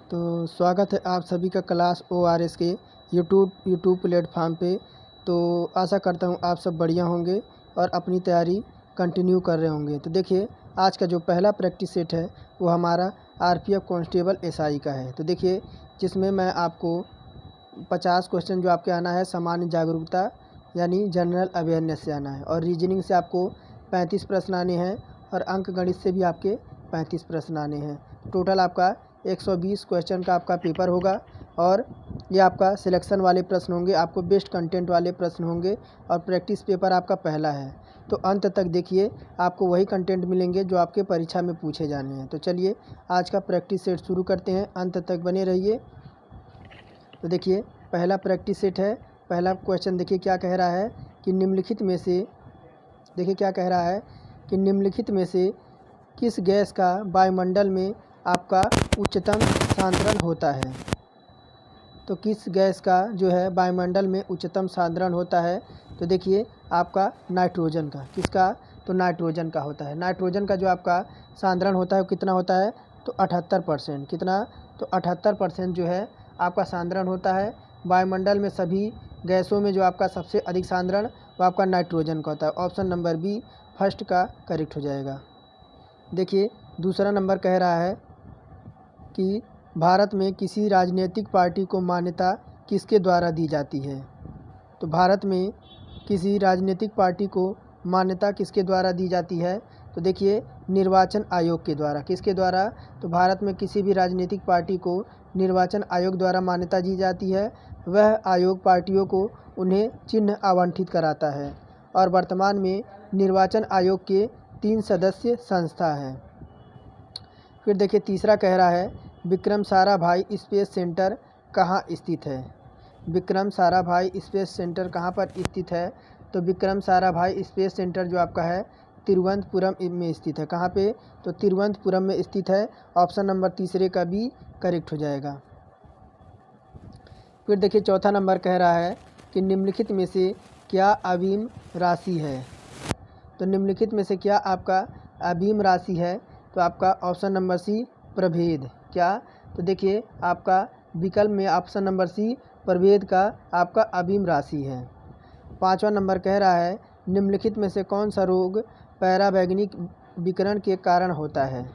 तो स्वागत है आप सभी का क्लास ORS के यूट्यूब प्लेटफार्म पे। तो आशा करता हूँ आप सब बढ़िया होंगे और अपनी तैयारी कंटिन्यू कर रहे होंगे। तो देखिए, आज का जो पहला प्रैक्टिस सेट है वो हमारा RPF कांस्टेबल SI का है। तो देखिए, जिसमें मैं आपको 50 क्वेश्चन जो आपके आना है सामान्य जागरूकता यानी जनरल अवेयरनेस से आना है, और रीजनिंग से आपको 35 प्रश्न आने हैं, और अंक गणित से भी आपके 35 प्रश्न आने हैं। टोटल आपका 120 क्वेश्चन का आपका पेपर होगा, और ये आपका सिलेक्शन वाले प्रश्न होंगे, आपको बेस्ट कंटेंट वाले प्रश्न होंगे, और प्रैक्टिस पेपर आपका पहला है। तो अंत तक देखिए, आपको वही कंटेंट मिलेंगे जो आपके परीक्षा में पूछे जाने हैं। तो चलिए आज का प्रैक्टिस सेट शुरू करते हैं, अंत तक बने रहिए। तो देखिए, पहला प्रैक्टिस सेट है। पहला क्वेश्चन देखिए क्या कह रहा है कि निम्नलिखित में से, देखिए क्या कह रहा है कि निम्नलिखित में से किस गैस का वायुमंडल में आपका उच्चतम सांद्रण होता है। तो किस गैस का जो है वायुमंडल में उच्चतम सांद्रण होता है। तो देखिए आपका नाइट्रोजन का, किसका, तो नाइट्रोजन का होता है। नाइट्रोजन का जो आपका सांद्रण होता है वो कितना होता है, तो 78%। कितना, तो 78% जो है आपका सांद्रण होता है। वायुमंडल में सभी गैसों में जो आपका सबसे अधिक सांद्रण वो आपका नाइट्रोजन का होता है। ऑप्शन नंबर बी फर्स्ट का करेक्ट हो जाएगा। देखिए दूसरा नंबर कह रहा है कि भारत में किसी राजनीतिक पार्टी को मान्यता किसके द्वारा दी जाती है। तो भारत में किसी राजनीतिक पार्टी को मान्यता किसके द्वारा दी जाती है। तो देखिए निर्वाचन आयोग के द्वारा। किसके द्वारा, तो भारत में किसी भी राजनीतिक पार्टी को निर्वाचन आयोग द्वारा मान्यता दी जाती है। वह आयोग पार्टियों को उन्हें चिन्ह आवंटित कराता है, और वर्तमान में निर्वाचन आयोग के 3 सदस्य संस्था है। फिर देखिए तीसरा कह रहा है विक्रम साराभाई स्पेस सेंटर कहाँ स्थित है। विक्रम साराभाई स्पेस सेंटर कहाँ पर स्थित है। तो विक्रम साराभाई स्पेस सेंटर जो आपका है तिरुवनंतपुरम में स्थित है। कहाँ पे, तो तिरुवनंतपुरम में स्थित है। ऑप्शन नंबर तीसरे का भी करेक्ट हो जाएगा। फिर देखिए चौथा नंबर कह रहा है कि निम्नलिखित में से क्या अवीम राशि है। तो निम्नलिखित में से क्या आपका अवीम राशि है। तो आपका ऑप्शन नंबर सी प्रभेद। क्या, तो देखिए आपका विकल्प में ऑप्शन नंबर सी प्रभेद का आपका अवीम राशि है। पाँचवा नंबर कह रहा है निम्नलिखित में से कौन सा रोग पैराबैंगनी विकिरण के कारण होता है।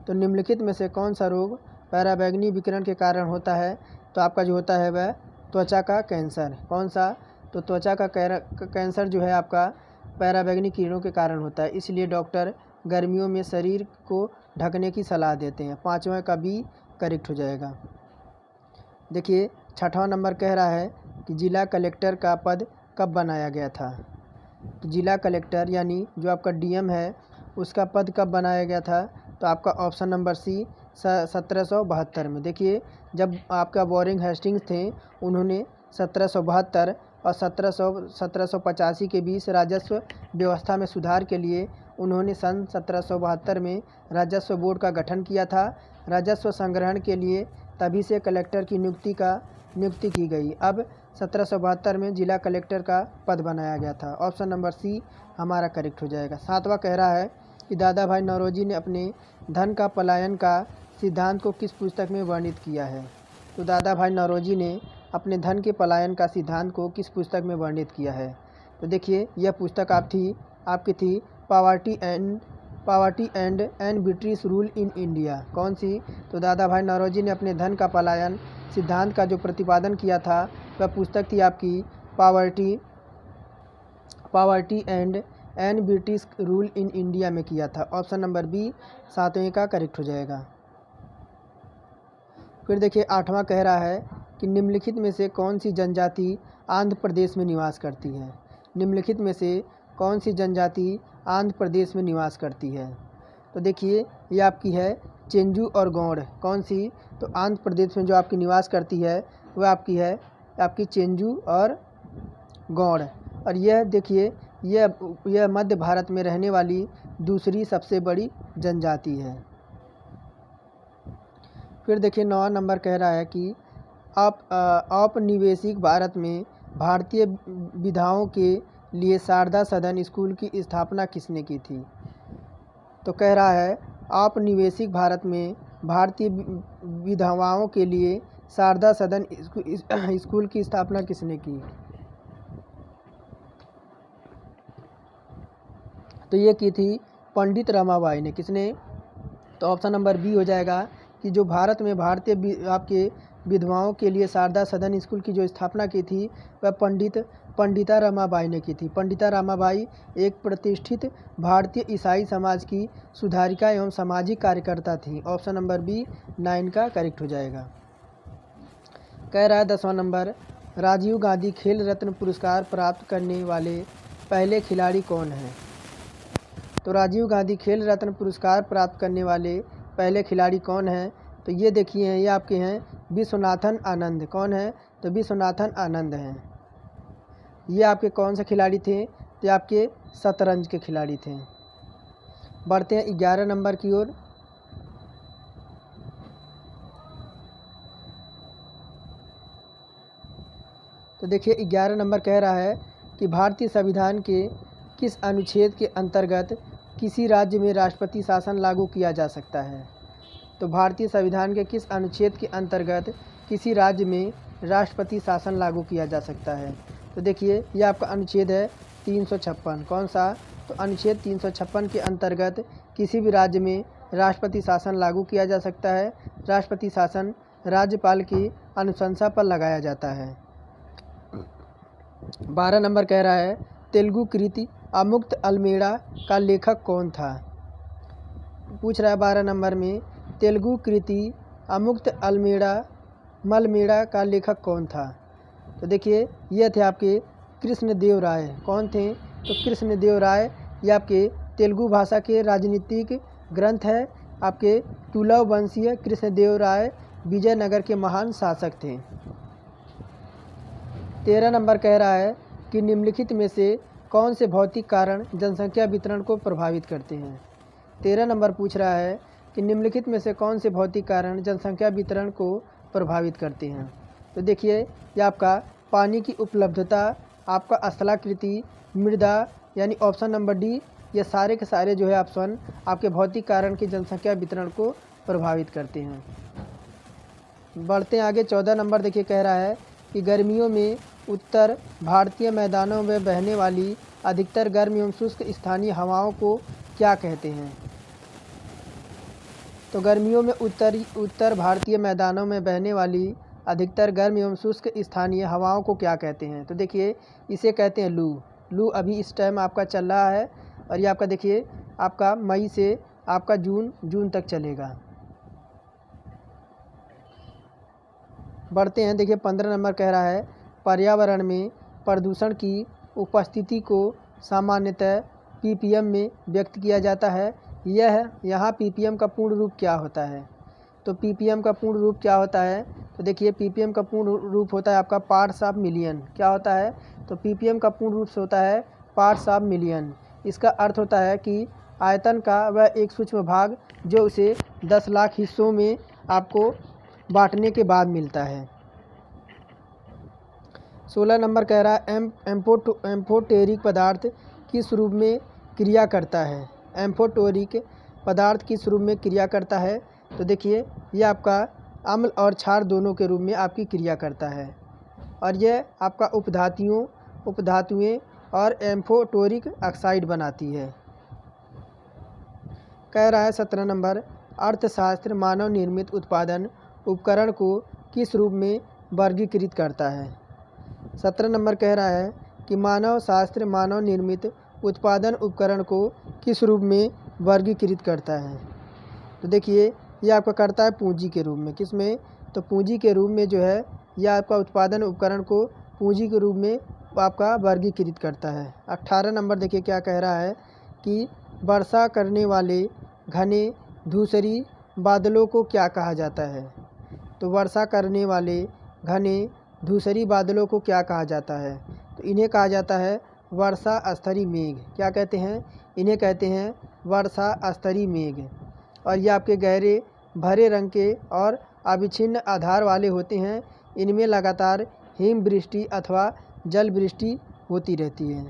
तो निम्नलिखित में से कौन सा रोग पैराबैंगनी विकिरण के कारण होता है। तो आपका जो होता है वह त्वचा का कैंसर। कौन सा, तो त्वचा का कैंसर जो है आपका पैराबैंगनी किरणों के कारण होता है, इसलिए डॉक्टर गर्मियों में शरीर को ढकने की सलाह देते हैं। पाँचवें का भी करेक्ट हो जाएगा। देखिए छठवां नंबर कह रहा है कि जिला कलेक्टर का पद कब बनाया गया था। तो जिला कलेक्टर यानी जो आपका DM है उसका पद कब बनाया गया था। तो आपका ऑप्शन नंबर सी 1772 में। देखिए जब आपका वॉरेन हेस्टिंग्स थे उन्होंने 1772 और 1785 के बीच राजस्व व्यवस्था में सुधार के लिए उन्होंने सन 1772 में राजस्व बोर्ड का गठन किया था। राजस्व संग्रहण के लिए तभी से कलेक्टर की नियुक्ति की गई। अब 1772 में जिला कलेक्टर का पद बनाया गया था। ऑप्शन नंबर सी हमारा करेक्ट हो जाएगा। सातवां कह रहा है कि दादा भाई नौरोजी ने अपने धन का पलायन का सिद्धांत को किस पुस्तक में वर्णित किया है। तो दादा भाई नौरोजी ने अपने धन के पलायन का सिद्धांत को किस पुस्तक में वर्णित किया है। तो देखिए यह पुस्तक आपकी थी poverty and British rule in India. कौन सी, तो दादा भाई नौरोजी ने अपने धन का पलायन सिद्धांत का जो प्रतिपादन किया था वह पुस्तक थी आपकी poverty and British rule in India में किया था। ऑप्शन नंबर बी सातवें का करेक्ट हो जाएगा। फिर देखिए आठवां कह रहा है कि निम्नलिखित में से कौन सी जनजाति आंध्र प्रदेश में निवास करती है। निम्नलिखित में से कौन सी जनजाति आंध्र प्रदेश में निवास करती है। तो देखिए ये आपकी है चेंजू और गौड़। कौन सी, तो आंध्र प्रदेश में जो आपकी निवास करती है वह आपकी है आपकी चेंजू और गौड़। और यह देखिए यह मध्य भारत में रहने वाली दूसरी सबसे बड़ी जनजाति है। फिर देखिए 9वां नंबर कह रहा है कि औपनिवेशिक भारत में भारतीय विधाओं के लिए शारदा सदन स्कूल की स्थापना किसने की थी। तो कह रहा है औपनिवेशिक भारत में भारतीय विधवाओं के लिए शारदा सदन स्कूल की स्थापना किसने की? तो ये की थी पंडित रमाबाई ने। किसने? तो ऑप्शन नंबर बी हो जाएगा कि जो भारत में भारतीय आपके विधवाओं के लिए शारदा सदन स्कूल की जो स्थापना की थी वह पंडिता रमाबाई ने की थी। पंडिता रमाबाई एक प्रतिष्ठित भारतीय ईसाई समाज की सुधारिका एवं सामाजिक कार्यकर्ता थी। ऑप्शन नंबर बी 9 का करेक्ट हो जाएगा। कह रहा है 10वां नंबर, राजीव गांधी खेल रत्न पुरस्कार प्राप्त करने वाले पहले खिलाड़ी कौन हैं? तो राजीव गांधी खेल रत्न पुरस्कार प्राप्त करने वाले पहले खिलाड़ी कौन हैं? तो ये देखिए ये आपके हैं विश्वनाथन आनंद। कौन है? तो विश्वनाथन आनंद हैं। ये आपके कौन से खिलाड़ी थे? तो आपके शतरंज के खिलाड़ी थे। बढ़ते हैं 11 नंबर की ओर। तो देखिए 11 नंबर कह रहा है कि भारतीय संविधान के किस अनुच्छेद के अंतर्गत किसी राज्य में राष्ट्रपति शासन लागू किया जा सकता है? तो भारतीय संविधान के किस अनुच्छेद के अंतर्गत किसी राज्य में राष्ट्रपति शासन लागू किया जा सकता है? तो देखिए ये आपका अनुच्छेद है 356। कौन सा? तो अनुच्छेद 356 के अंतर्गत किसी भी राज्य में राष्ट्रपति शासन लागू किया जा सकता है। राष्ट्रपति शासन राज्यपाल की अनुशंसा पर लगाया जाता है। 12 नंबर कह रहा है तेलुगु कृति अमुक्त अल्मेड़ा का लेखक कौन था? पूछ रहा है 12 नंबर में तेलुगु कृति अमुक्त मलमेड़ा का लेखक कौन था? तो देखिए ये थे आपके कृष्णदेव राय। कौन थे? तो कृष्णदेव राय। ये आपके तेलुगु भाषा के राजनीतिक ग्रंथ है। आपके तुलव वंशीय कृष्णदेव राय विजयनगर के महान शासक थे। 13 नंबर कह रहा है कि निम्नलिखित में से कौन से भौतिक कारण जनसंख्या वितरण को प्रभावित करते हैं? 13 नंबर पूछ रहा है कि निम्नलिखित में से कौन से भौतिक कारण जनसंख्या वितरण को प्रभावित करते हैं? तो देखिए ये आपका पानी की उपलब्धता, आपका स्थलाकृति, मृदा, यानी ऑप्शन नंबर डी, ये सारे के सारे जो है ऑप्शन आपके भौतिक कारण की जनसंख्या वितरण को प्रभावित करते हैं। बढ़ते हैं आगे। 14 नंबर देखिए कह रहा है कि गर्मियों में उत्तर भारतीय मैदानों में बहने वाली अधिकतर गर्म एवं शुष्क स्थानीय हवाओं को क्या कहते हैं? तो गर्मियों में उत्तर भारतीय मैदानों में बहने वाली अधिकतर गर्म एवं शुष्क स्थानीय हवाओं को क्या कहते हैं? तो देखिए इसे कहते हैं लू। लू अभी इस टाइम आपका चल रहा है और ये आपका देखिए आपका मई से आपका जून तक चलेगा। बढ़ते हैं। देखिए 15 नंबर कह रहा है पर्यावरण में प्रदूषण की उपस्थिति को सामान्यतः ppm में व्यक्त किया जाता है। यहाँ ppm का पूर्ण रूप क्या होता है? तो ppm का पूर्ण रूप क्या होता है? तो देखिए ppm का पूर्ण रूप होता है आपका पार्ट्स ऑफ मिलियन। क्या होता है? तो ppm का पूर्ण रूप से होता है पार्ट्स ऑफ मिलियन। इसका अर्थ होता है कि आयतन का वह एक सूक्ष्म भाग जो उसे 10 लाख हिस्सों में आपको बांटने के बाद मिलता है। 16 नंबर कह रहा है एम्फोटेरिक पदार्थ किस रूप में क्रिया करता है? एम्फोटेरिक पदार्थ किस रूप में क्रिया करता है? तो देखिए ये आपका अम्ल और क्षार दोनों के रूप में आपकी क्रिया करता है और यह आपका उपधातुएं और एम्फोटेरिक ऑक्साइड बनाती है। कह रहा है 17 नंबर अर्थशास्त्र मानव निर्मित उत्पादन उपकरण को किस रूप में वर्गीकृत करता है? 17 नंबर कह रहा है कि मानव शास्त्र मानव निर्मित उत्पादन उपकरण को किस रूप में वर्गीकृत करता है? तो देखिए ये आपका करता है पूंजी के रूप में। किस में? तो पूंजी के रूप में जो है यह आपका उत्पादन उपकरण को पूंजी के रूप में आपका वर्गीकृत करता है। 18 नंबर देखिए क्या कह रहा है कि वर्षा करने वाले घने धूसरी बादलों को क्या कहा जाता है? तो वर्षा करने वाले घने धूसरी बादलों को क्या कहा जाता है? तो इन्हें कहा जाता है वर्षा स्तरीय मेघ। क्या कहते हैं? इन्हें कहते हैं वर्षा स्तरीय मेघ। और ये आपके गहरे भरे रंग के और अविच्छिन्न आधार वाले होते हैं। इनमें लगातार हिमवृष्टि अथवा जल वृष्टि होती रहती है।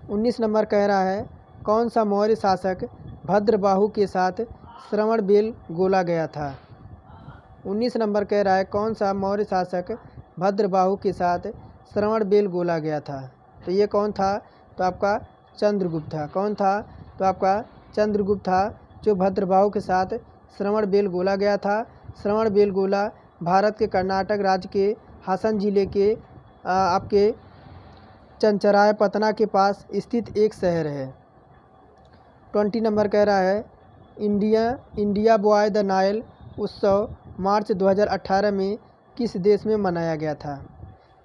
19 नंबर कह रहा है कौन सा मौर्य शासक भद्रबाहु के साथ श्रवणबेल गोला गया था? 19 नंबर कह रहा है कौन सा मौर्य शासक भद्रबाहु के साथ श्रवणबेल गोला गया था? तो ये कौन था? तो आपका चंद्रगुप्त था। कौन था? तो आपका चंद्रगुप्त था जो भद्रबाहु के साथ श्रवणबेल गोला गया था। श्रवणबेल गोला भारत के कर्नाटक राज्य के हासन जिले के आपके चंचरायपतना के पास स्थित एक शहर है। 20 नंबर कह रहा है इंडिया बॉय द नाइल उत्सव मार्च 2018 में किस देश में मनाया गया था?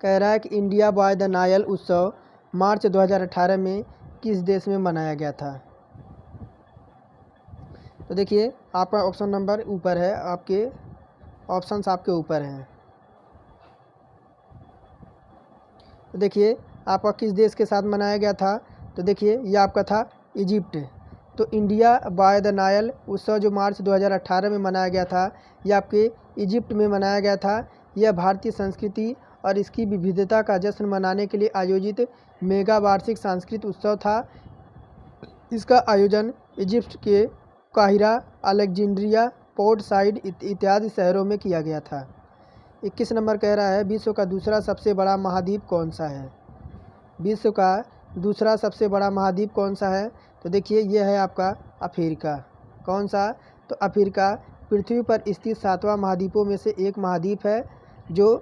कह रहा है कि इंडिया बॉय द नाइल उत्सव मार्च 2018 में किस देश में मनाया गया था? तो देखिए आपका ऑप्शन नंबर ऊपर है, आपके ऑप्शंस आपके ऊपर हैं। तो देखिए आपका किस देश के साथ मनाया गया था? तो देखिए ये आपका था इजिप्ट। तो इंडिया बाय द नाइल उत्सव जो मार्च 2018 में मनाया गया था, यह आपके इजिप्ट में मनाया गया था। यह भारतीय संस्कृति और इसकी विविधता का जश्न मनाने के लिए आयोजित मेगा वार्षिक सांस्कृतिक उत्सव था। इसका आयोजन इजिप्ट के काहिरा, अलेक्जेंड्रिया, पोर्ट साइड इत्यादि शहरों में किया गया था। 21 नंबर कह रहा है विश्व का दूसरा सबसे बड़ा महाद्वीप कौन सा है? विश्व का दूसरा सबसे बड़ा महाद्वीप कौन सा है? तो देखिए यह है आपका अफ्रीका। कौन सा? तो अफ्रीका पृथ्वी पर स्थित 7वां महाद्वीपों में से एक महाद्वीप है जो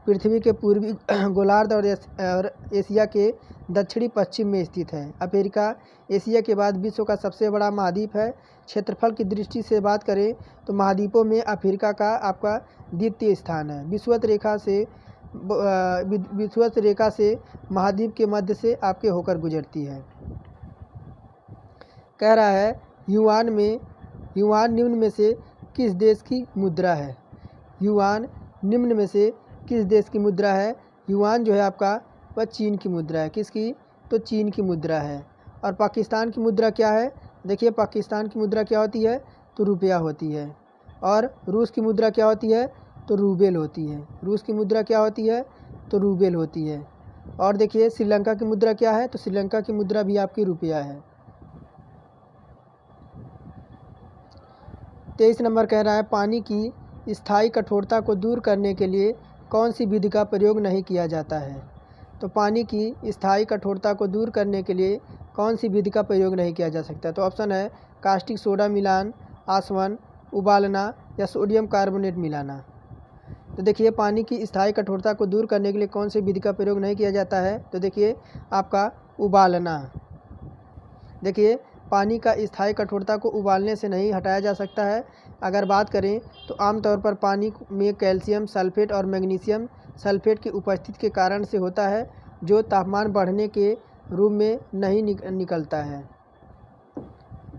पृथ्वी के पूर्वी गोलार्ध और एशिया के दक्षिणी पश्चिम में स्थित है। अफ्रीका एशिया के बाद विश्व का सबसे बड़ा महाद्वीप है। क्षेत्रफल की दृष्टि से बात करें तो महाद्वीपों में अफ्रीका का आपका द्वितीय स्थान है। विषुवत रेखा से महाद्वीप के मध्य से आपके होकर गुजरती है। कह रहा है युआन निम्न में से किस देश की मुद्रा है? युआन निम्न में से किस देश की मुद्रा है? युआन जो है आपका वह चीन की मुद्रा है। किसकी? तो चीन की मुद्रा है। और पाकिस्तान की मुद्रा क्या है? देखिए पाकिस्तान की मुद्रा क्या होती है? तो रुपया होती है। और रूस की मुद्रा क्या होती है? तो रूबेल होती है। रूस की मुद्रा क्या होती है? तो रूबेल होती है। और देखिए श्रीलंका की मुद्रा क्या है? तो श्रीलंका की मुद्रा भी आपकी रुपया है। 23 नंबर कह रहा है पानी की स्थायी कठोरता को दूर करने के लिए कौन सी विधि का प्रयोग नहीं किया जाता है? तो पानी की स्थायी कठोरता को दूर करने के लिए कौन सी विधि का प्रयोग नहीं किया जा सकता? तो ऑप्शन है कास्टिक सोडा मिलान, आसवन, उबालना या सोडियम कार्बोनेट मिलाना। तो देखिए पानी की स्थायी कठोरता को दूर करने के लिए कौन सी विधि का प्रयोग नहीं किया जाता है? तो देखिए आपका उबालना। देखिए पानी का स्थायी कठोरता को उबालने से नहीं हटाया जा सकता है। अगर बात करें तो आमतौर पर पानी में कैल्शियम सल्फेट और मैग्नीशियम सल्फेट की उपस्थिति के कारण से होता है जो तापमान बढ़ने के रूप में नहीं निकलता है।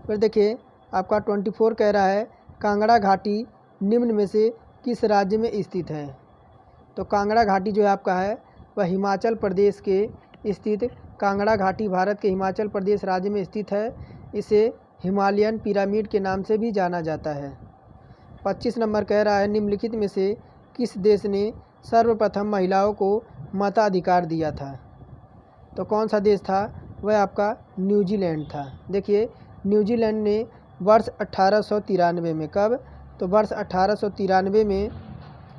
फिर देखिए आपका 24 कह रहा है कांगड़ा घाटी निम्न में से किस राज्य में स्थित है? तो कांगड़ा घाटी जो है आपका है वह हिमाचल प्रदेश के स्थित कांगड़ा घाटी भारत के हिमाचल प्रदेश राज्य में स्थित है। इसे हिमालयन पिरामिड के नाम से भी जाना जाता है। 25 नंबर कह रहा है निम्नलिखित में से किस देश ने सर्वप्रथम महिलाओं को मताधिकार दिया था? तो कौन सा देश था? वह आपका न्यूजीलैंड था। देखिए न्यूजीलैंड ने वर्ष 1893 में, कब? तो वर्ष 1893 में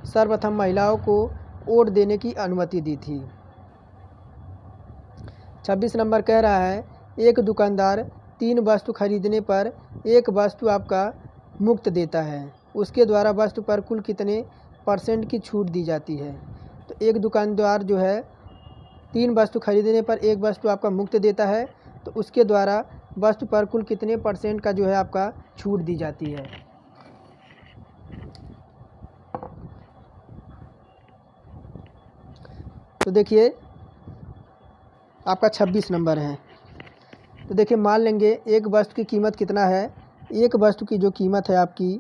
सर्वप्रथम महिलाओं को वोट देने की अनुमति दी थी। 26 नंबर कह रहा है एक दुकानदार 3 वस्तु खरीदने पर एक वस्तु आपका मुफ्त देता है, उसके द्वारा वस्तु पर कुल कितने % की छूट दी जाती है? तो एक दुकानदार जो है 3 वस्तु खरीदने पर एक वस्तु आपका मुफ्त देता है, तो उसके द्वारा वस्तु पर कुल कितने % का जो है आपका छूट दी जाती है? तो देखिए आपका 26 नंबर है। तो देखिए मान लेंगे एक वस्तु की कीमत कितना है? एक वस्तु की जो कीमत है आपकी,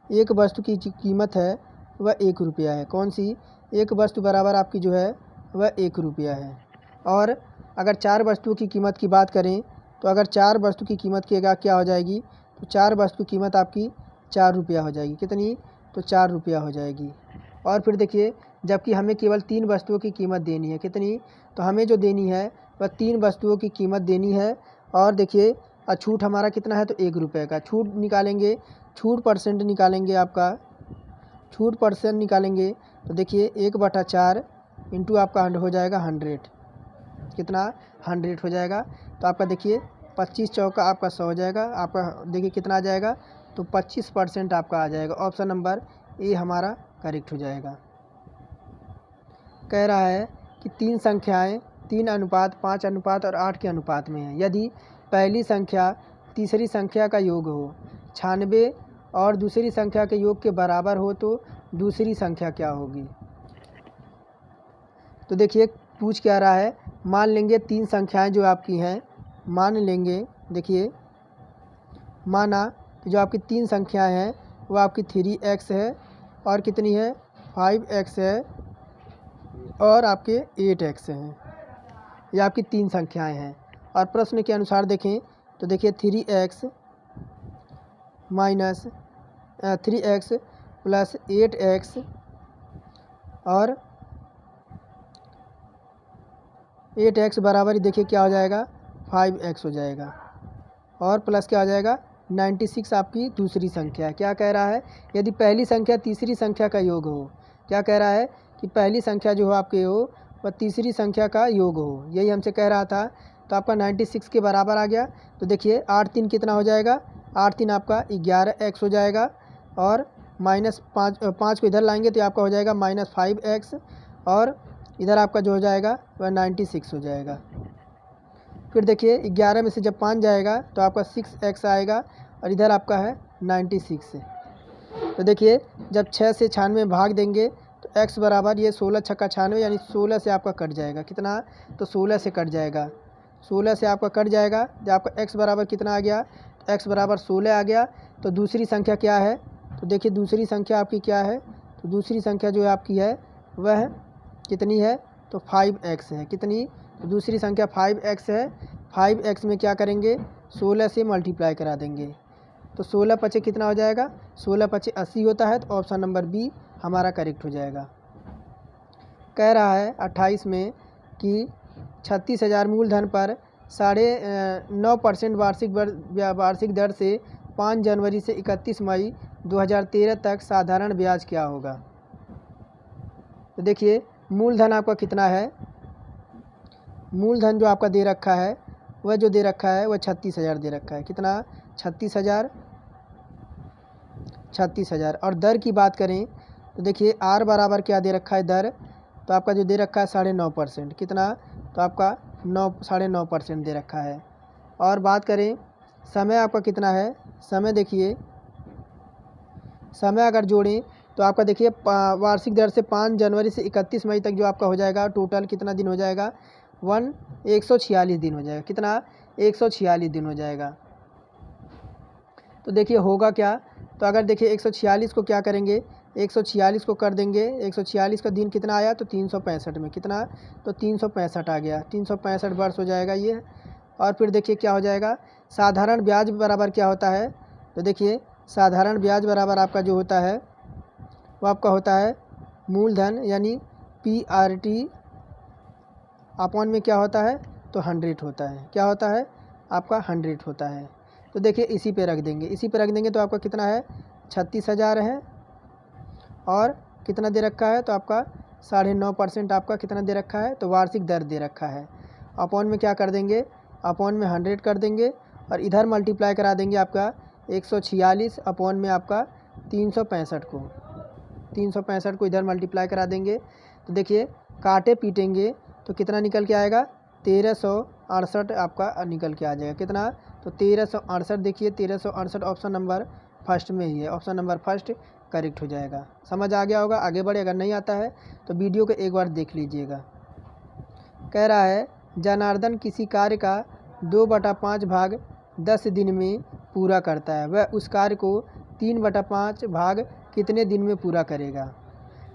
एक वस्तु की जो कीमत है वह 1 रुपया है। कौन सी? एक वस्तु बराबर आपकी जो है वह 1 रुपया है। और अगर 4 वस्तुओं की कीमत की बात करें तो अगर 4 वस्तु की कीमत की क्या हो जाएगी? तो 4 वस्तु की कीमत आपकी 4 रुपया हो जाएगी। कितनी? तो 4 रुपया हो जाएगी। और फिर देखिए जबकि हमें केवल 3 वस्तुओं की कीमत देनी है। कितनी? तो हमें जो देनी है वह 3 वस्तुओं की कीमत देनी है। और देखिए और छूट हमारा कितना है तो 1 रुपये का। छूट निकालेंगे, छूट परसेंट निकालेंगे, आपका छूट परसेंट निकालेंगे तो देखिए 1/4 इंटू आपका हो जाएगा 100, कितना 100 हो जाएगा। तो आपका देखिए 25 चौका आपका 100 हो जाएगा, आपका देखिए कितना आ जाएगा तो 25% आपका आ जाएगा। ऑप्शन नंबर ए हमारा करेक्ट हो जाएगा। कह रहा है कि 3 संख्याएं 3:5, 8 के अनुपात में है। यदि पहली संख्या तीसरी संख्या का योग हो 96 और दूसरी संख्या के योग के बराबर हो तो दूसरी संख्या क्या होगी। तो देखिए पूछ क्या रहा है, मान लेंगे 3 संख्याएं जो आपकी हैं, मान लेंगे, देखिए माना जो आपकी 3 संख्याएं हैं वो आपकी 3x है और कितनी है 5x है और आपके 8x हैं। ये आपकी 3 संख्याएं हैं और प्रश्न के अनुसार देखें तो देखिए 3x प्लस 8x और 8x बराबर ही देखिए क्या हो जाएगा 5x हो जाएगा और प्लस क्या हो जाएगा 96 आपकी दूसरी संख्या है। क्या कह रहा है, यदि पहली संख्या तीसरी संख्या का योग हो, क्या कह रहा है कि पहली संख्या जो हो आपके हो वह तीसरी संख्या का योग हो, यही हमसे कह रहा था। तो आपका 96 के बराबर आ गया। तो देखिए 8 3 कितना हो जाएगा, 8 3 आपका 11x हो जाएगा और -5 को इधर लाएंगे तो आपका हो जाएगा -5x और इधर आपका जो हो जाएगा वह 96 हो जाएगा। फिर देखिए 11 में से जब 5 जाएगा तो आपका 6x आएगा और इधर आपका है 96। तो देखिए जब 6 से 96 भाग देंगे तो x बराबर ये 16 छक्का 96 यानी 16 से आपका कट जाएगा, कितना तो 16 से कट जाएगा, 16 से आपका कट जाएगा। जब आपका x बराबर कितना आ गया तो x बराबर 16 आ गया। तो दूसरी संख्या क्या है, तो देखिए दूसरी संख्या आपकी क्या है, तो दूसरी संख्या जो आपकी है वह कितनी है तो 5x है। कितनी, तो दूसरी संख्या 5x है। 5x में क्या करेंगे 16 से मल्टीप्लाई करा देंगे तो 16 पचे कितना हो जाएगा, 16 पचे 80 होता है। तो ऑप्शन नंबर बी हमारा करेक्ट हो जाएगा। कह रहा है 28 में कि 36,000 मूलधन पर 9.5% वार्षिक दर से 5 जनवरी से 31 मई 2013 तक साधारण ब्याज क्या होगा। तो देखिए मूलधन आपका कितना है, मूलधन जो आपका दे रखा है वह जो दे रखा है वह 36,000 दे रखा है, कितना 36,000 और दर की बात करें तो देखिए r बराबर क्या दे रखा है दर, तो आपका जो दे रखा है 9.5%, कितना तो आपका 9.5% दे रखा है। और बात करें समय आपका कितना है, समय देखिए समय अगर जोड़ें तो आपका देखिए वार्षिक दर से 5 जनवरी से 31 मई तक जो आपका हो जाएगा टोटल कितना दिन हो जाएगा 146 दिन हो जाएगा, कितना 146 दिन हो जाएगा। तो देखिए होगा क्या, तो अगर देखिए 146 को क्या करेंगे 146 को कर देंगे, 146 का दिन कितना आया तो 365 में, कितना तो 365 आ गया, 365 वर्ष हो जाएगा ये। और फिर देखिए क्या हो जाएगा साधारण ब्याज बराबर क्या होता है, तो देखिए साधारण ब्याज बराबर आपका जो होता है वो आपका होता है मूलधन यानी PRT अपॉन में क्या होता है तो 100 होता है, क्या होता है आपका 100 होता है। तो देखिए इसी पे रख देंगे, इसी पे रख देंगे तो आपका कितना है 36,000 है और कितना दे रखा है तो आपका 9.5% आपका कितना दे रखा है तो वार्षिक दर दे रखा है। अपॉन में क्या कर देंगे, अपॉन में 100 कर देंगे और इधर मल्टीप्लाई करा देंगे आपका 146 अपॉन में आपका 365 को इधर मल्टीप्लाई करा देंगे। तो देखिए काटे पीटेंगे तो कितना निकल के आएगा 1368 आपका निकल के आ जाएगा, कितना तो 1368। देखिए 1368 ऑप्शन नंबर फर्स्ट में ही है, ऑप्शन नंबर फर्स्ट करेक्ट हो जाएगा। समझ आ गया होगा, आगे बढ़े, अगर नहीं आता है तो वीडियो को एक बार देख लीजिएगा। कह रहा है जनार्दन किसी कार्य का 2/5 भाग 10 दिन में पूरा करता है, वह उस कार्य को 3/5 भाग कितने दिन में पूरा करेगा।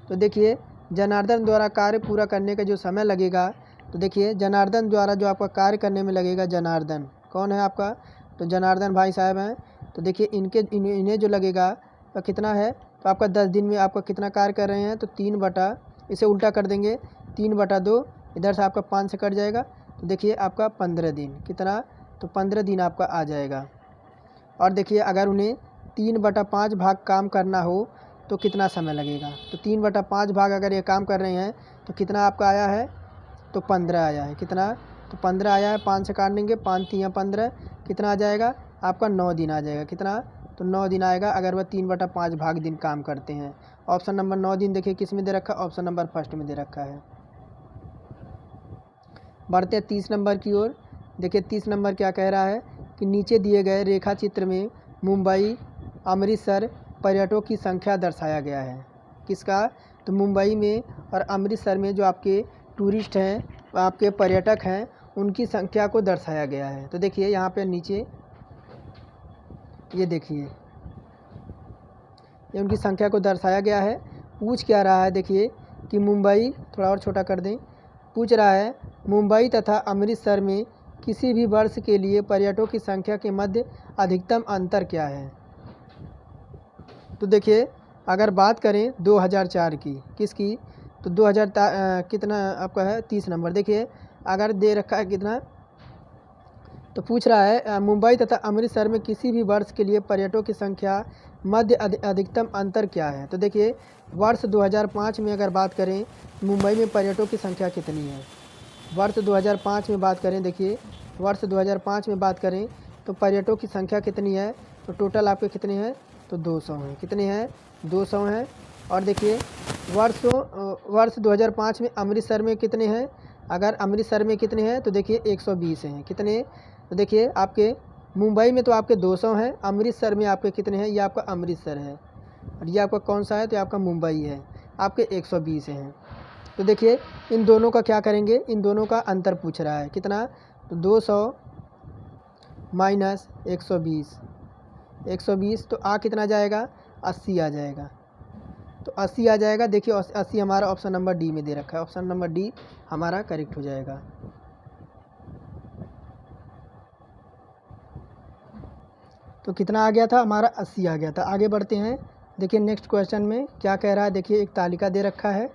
तो देखिए जनार्दन द्वारा कार्य पूरा करने का जो समय लगेगा, तो देखिए जनार्दन द्वारा जो आपका कार्य करने में लगेगा, जनार्दन कौन है आपका तो जनार्दन भाई साहब हैं। तो देखिए इन्हें जो लगेगा तो कितना है तो आपका 10 दिन में आपका कितना कार्य कर रहे हैं तो 3 इसे उल्टा कर देंगे 3/2, इधर से आपका 5 से कट जाएगा तो देखिए आपका 15 दिन, कितना तो 15 दिन आपका आ जाएगा। और देखिए अगर उन्हें 3/5 भाग काम करना हो तो कितना समय लगेगा। तो 3/5 भाग अगर ये काम कर रहे हैं तो कितना आपका आया है, तो 15 आया है। कितना, तो 15 आया है। 5 से काट देंगे, 5 3 15, कितना आ जाएगा आपका 9 दिन आ जाएगा। कितना, तो 9 दिन आएगा अगर वह 3/5 भाग दिन काम करते हैं। ऑप्शन नंबर 9 दिन देखिए किस में दे रखा है, ऑप्शन नंबर फर्स्ट में दे रखा है। बढ़ते हैं 30 नंबर की ओर। देखिए 30 नंबर क्या कह रहा है कि नीचे दिए गए रेखा चित्र में मुंबई अमृतसर पर्यटकों की संख्या दर्शाया गया है। किसका, तो मुंबई में और अमृतसर में जो आपके टूरिस्ट हैं, आपके पर्यटक हैं, उनकी संख्या को दर्शाया गया है। तो देखिए यहाँ पे नीचे ये देखिए ये उनकी संख्या को दर्शाया गया है। पूछ क्या रहा है देखिए कि मुंबई, थोड़ा और छोटा कर दें, पूछ रहा है मुंबई तथा अमृतसर में किसी भी वर्ष के लिए पर्यटकों की संख्या के मध्य अधिकतम अंतर क्या है। तो देखिए अगर बात करें 2004 की, किसकी, तो 2000 कितना आपका है 30 नंबर। देखिए अगर दे रखा है कितना, तो पूछ रहा है मुंबई तथा अमृतसर में किसी भी वर्ष के लिए पर्यटकों की संख्या मध्य अधिकतम अंतर क्या है। तो देखिए वर्ष 2005 में अगर बात करें मुंबई में पर्यटकों की संख्या कितनी है। वर्ष 2005 में बात करें, देखिए वर्ष 2005 में बात करें तो पर्यटकों की संख्या कितनी है, तो टोटल आपके कितने हैं, तो 200 हैं। कितने हैं, 200 हैं। और देखिए वर्ष 2005 में अमृतसर में कितने हैं, अगर अमृतसर में कितने हैं तो देखिए 120 हैं। कितने, तो देखिए आपके मुंबई में तो आपके 200 हैं, अमृतसर में आपके कितने हैं, ये आपका अमृतसर है और ये आपका कौन सा है, तो आपका मुंबई है, आपके 120 हैं। तो देखिए इन दोनों का क्या करेंगे, इन दोनों का अंतर पूछ रहा है। कितना, तो 200 माइनस 120 तो आ कितना जाएगा, 80 आ जाएगा। तो 80 आ जाएगा। देखिए 80 हमारा ऑप्शन नंबर डी में दे रखा है, ऑप्शन नंबर डी हमारा करेक्ट हो जाएगा। तो कितना आ गया था हमारा, 80 आ गया था। आगे बढ़ते हैं। देखिए नेक्स्ट क्वेश्चन में क्या कह रहा है, देखिए एक तालिका दे रखा है,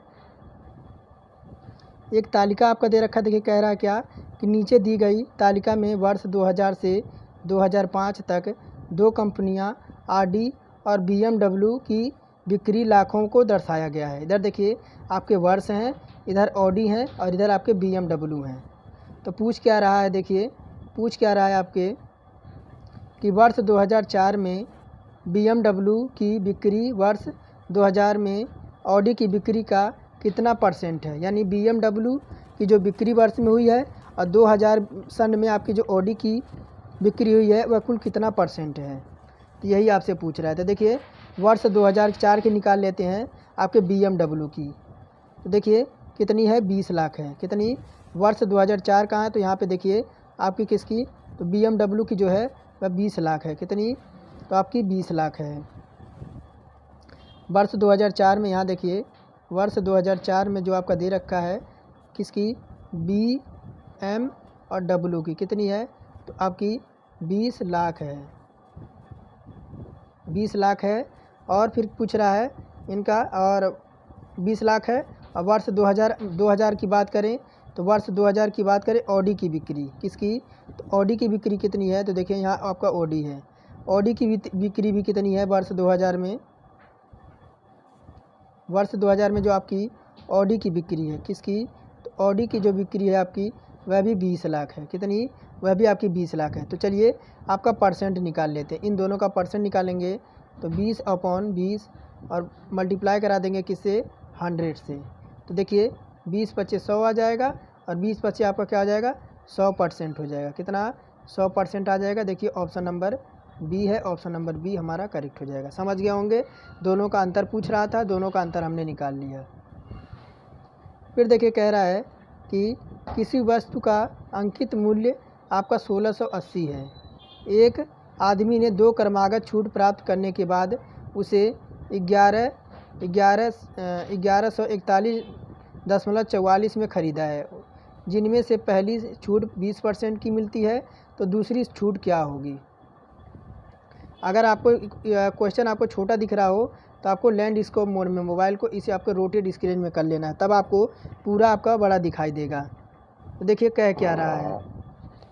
एक तालिका आपका दे रखा है। देखिए कह रहा है क्या कि नीचे दी गई तालिका में वर्ष 2000 से 2005 तक 2 कंपनियां आरडी और बीएमडब्ल्यू की बिक्री लाखों को दर्शाया गया है। इधर देखिए आपके वर्ष हैं, इधर ऑडी हैं और इधर आपके बीएमडब्ल्यू हैं। तो पूछ क्या रहा है, देखिए पूछ क्या रहा है आपके कि वर्ष 2004 में बीएमडब्ल्यू की बिक्री वर्ष 2000 में ऑडी की बिक्री का कितना % है। यानी बीएमडब्ल्यू की जो बिक्री वर्ष में हुई है और 2000 सन में आपकी जो ऑडी की बिक्री हुई है वह कुल कितना % है, तो यही आपसे पूछ रहा है। तो देखिए वर्ष 2004 की निकाल लेते हैं आपके बीएमडब्ल्यू की। तो देखिए कितनी है, 20 लाख है। कितनी, वर्ष 2004 का है, तो यहाँ पे देखिए आपकी किसकी, तो बीएमडब्ल्यू की जो है वह 20 लाख है। कितनी, तो आपकी 20 लाख है वर्ष 2004 में। यहाँ देखिए वर्ष 2004 में जो आपका दे रखा है किसकी, बी एम और डब्ल्यू की, कितनी है, तो आपकी 20 लाख है, 20 लाख है। और फिर पूछ रहा है इनका, और 20 लाख है। और वर्ष 2000 की बात करें तो वर्ष 2000 की बात करें ऑडी की बिक्री किसकी, तो ऑडी की बिक्री कितनी है, तो देखिए यहाँ आपका ऑडी है, ऑडी की बिक्री भी कितनी है वर्ष 2000 में, वर्ष 2000 में जो आपकी ऑडी की बिक्री है किसकी, तो ऑडी की जो बिक्री है आपकी वह भी 20 लाख है। कितनी, वह भी आपकी 20 लाख है। तो चलिए आपका % निकाल लेते हैं, इन दोनों का % निकालेंगे तो 20/20 और मल्टीप्लाई करा देंगे किससे, 100 से। तो देखिए 20×25 100 आ जाएगा और 20×25 आपका क्या आ जाएगा, 100% हो जाएगा। कितना, 100% आ जाएगा। देखिए ऑप्शन नंबर बी है, ऑप्शन नंबर बी हमारा करेक्ट हो जाएगा। समझ गए होंगे, दोनों का अंतर पूछ रहा था, दोनों का अंतर हमने निकाल लिया। फिर देखिए कह रहा है कि किसी वस्तु का अंकित मूल्य आपका 1680 है। एक आदमी ने 2 क्रमागत छूट प्राप्त करने के बाद उसे 1141.44 में ख़रीदा है, जिनमें से पहली छूट 20% की मिलती है, तो दूसरी छूट क्या होगी। अगर आपको क्वेश्चन आपको छोटा दिख रहा हो तो आपको लैंडस्केप मोड में मोबाइल को इसे आपको रोटेट स्क्रीन में कर लेना है, तब आपको पूरा आपका बड़ा दिखाई देगा। तो देखिए कह क्या रहा है,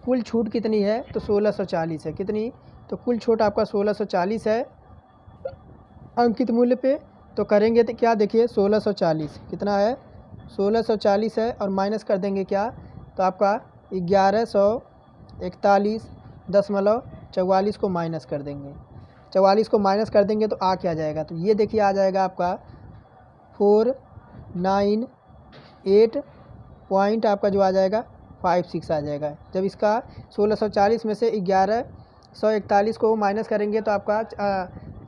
कुल छूट कितनी है, तो 1640 है। कितनी, तो कुल छूट आपका 1640 है अंकित मूल्य पे। तो करेंगे तो क्या, देखिए 1640 कितना है, 1640 है, और माइनस कर देंगे क्या, तो आपका 1141.44 को माइनस कर देंगे। 44 को माइनस कर देंगे तो आ क्या जाएगा, तो ये देखिए आ जाएगा आपका 498 पॉइंट आपका जो आ जाएगा 56 आ जाएगा। जब इसका 1640 में से 1141 को माइनस करेंगे तो आपका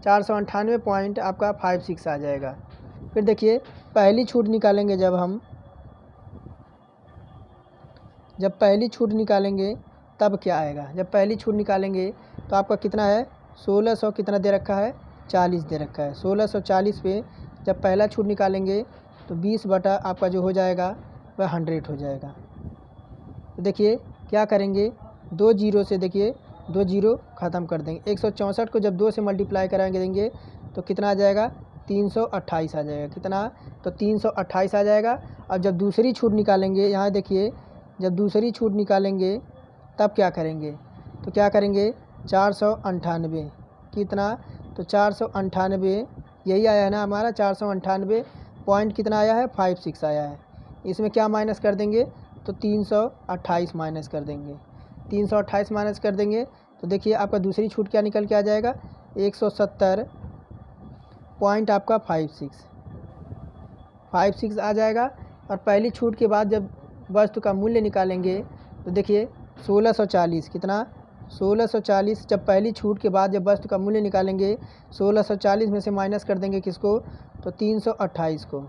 498 पॉइंट आपका 56 आ जाएगा। फिर देखिए पहली छूट निकालेंगे, जब पहली छूट निकालेंगे तब क्या आएगा, जब पहली छूट निकालेंगे तो आपका कितना है, 1600 कितना दे रखा है, 40 दे रखा है। 1640 पे जब पहला छूट निकालेंगे तो 20 बटा आपका जो हो जाएगा वह 100 हो जाएगा। तो देखिए क्या करेंगे, 2 जीरो से, देखिए 2 जीरो ख़त्म कर देंगे। 164 को जब 2 से मल्टीप्लाई कराएंगे देंगे तो कितना आ जाएगा, 328 आ जाएगा। कितना, तो 328 आ जाएगा। अब जब दूसरी छूट निकालेंगे, यहाँ देखिए जब दूसरी छूट निकालेंगे तब क्या करेंगे, तो क्या करेंगे 498 कितना, तो 498 यही आया है ना हमारा, 498 पॉइंट कितना आया है, 56 आया है। इसमें क्या माइनस कर देंगे, तो 328 माइनस कर देंगे। 328 माइनस कर देंगे तो देखिए आपका दूसरी छूट क्या निकल के आ जाएगा, 170 पॉइंट आपका 56 आ जाएगा। और पहली छूट के बाद जब वस्तु का मूल्य निकालेंगे तो देखिए 1640 कितना, 1640 जब पहली छूट के बाद जब वस्तु का मूल्य निकालेंगे 1640 में से माइनस कर देंगे किसको, तो 328 को।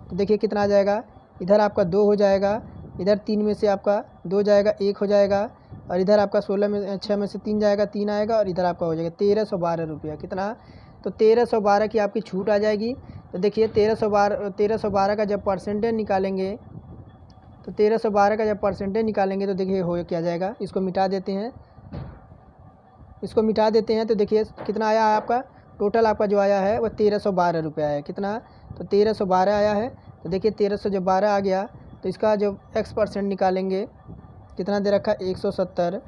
तो देखिए कितना आ जाएगा, इधर आपका 2 हो जाएगा, इधर 3 में से आपका 2 जाएगा, 1 हो जाएगा, और इधर आपका 6 में से 3 जाएगा, 3 आएगा, और इधर आपका हो जाएगा 1312 रुपया। कितना, तो 1312 की आपकी छूट आ जाएगी। तो देखिए 1312 का जब परसेंटेज निकालेंगे, तो 1312 का जब परसेंटेज निकालेंगे तो देखिए हो क्या जाएगा, इसको मिटा देते हैं, तो देखिए कितना आया है आपका, टोटल आपका जो आया है वह 1312 रुपये आया है। कितना, तो 1312 आया है। तो देखिए 1300 जब 12 आ गया तो इसका जब x% निकालेंगे कितना दे रखा, 170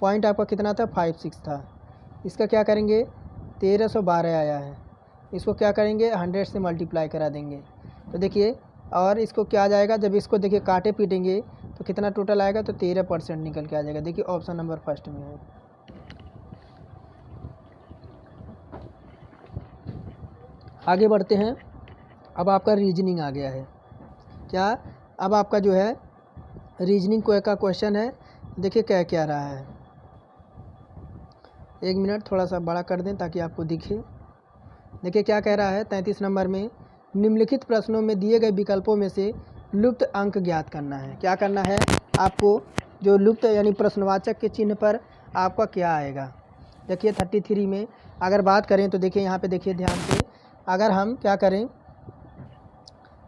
पॉइंट आपका कितना था, 56 था। इसका क्या करेंगे, 1312 आया है, इसको क्या करेंगे 100 से मल्टीप्लाई करा देंगे। तो देखिए और इसको क्या आ जाएगा, जब इसको देखिए काटे पीटेंगे तो कितना टोटल आएगा, तो 13% निकल के आ जाएगा। देखिए ऑप्शन नंबर फर्स्ट में है। आगे बढ़ते हैं। अब आपका रीजनिंग आ गया है, क्या, अब आपका जो है रीजनिंग का क्वेश्चन है। देखिए क्या क्या रहा है, 1 मिनट थोड़ा सा बड़ा कर दें ताकि आपको दिखे। देखिए क्या कह रहा है, 33 नंबर में निम्नलिखित प्रश्नों में दिए गए विकल्पों में से लुप्त अंक ज्ञात करना है। क्या करना है आपको, जो लुप्त यानी प्रश्नवाचक के चिन्ह पर आपका क्या आएगा। देखिए 33 में अगर बात करें तो देखिए यहाँ पे देखिए ध्यान से, अगर हम क्या करें,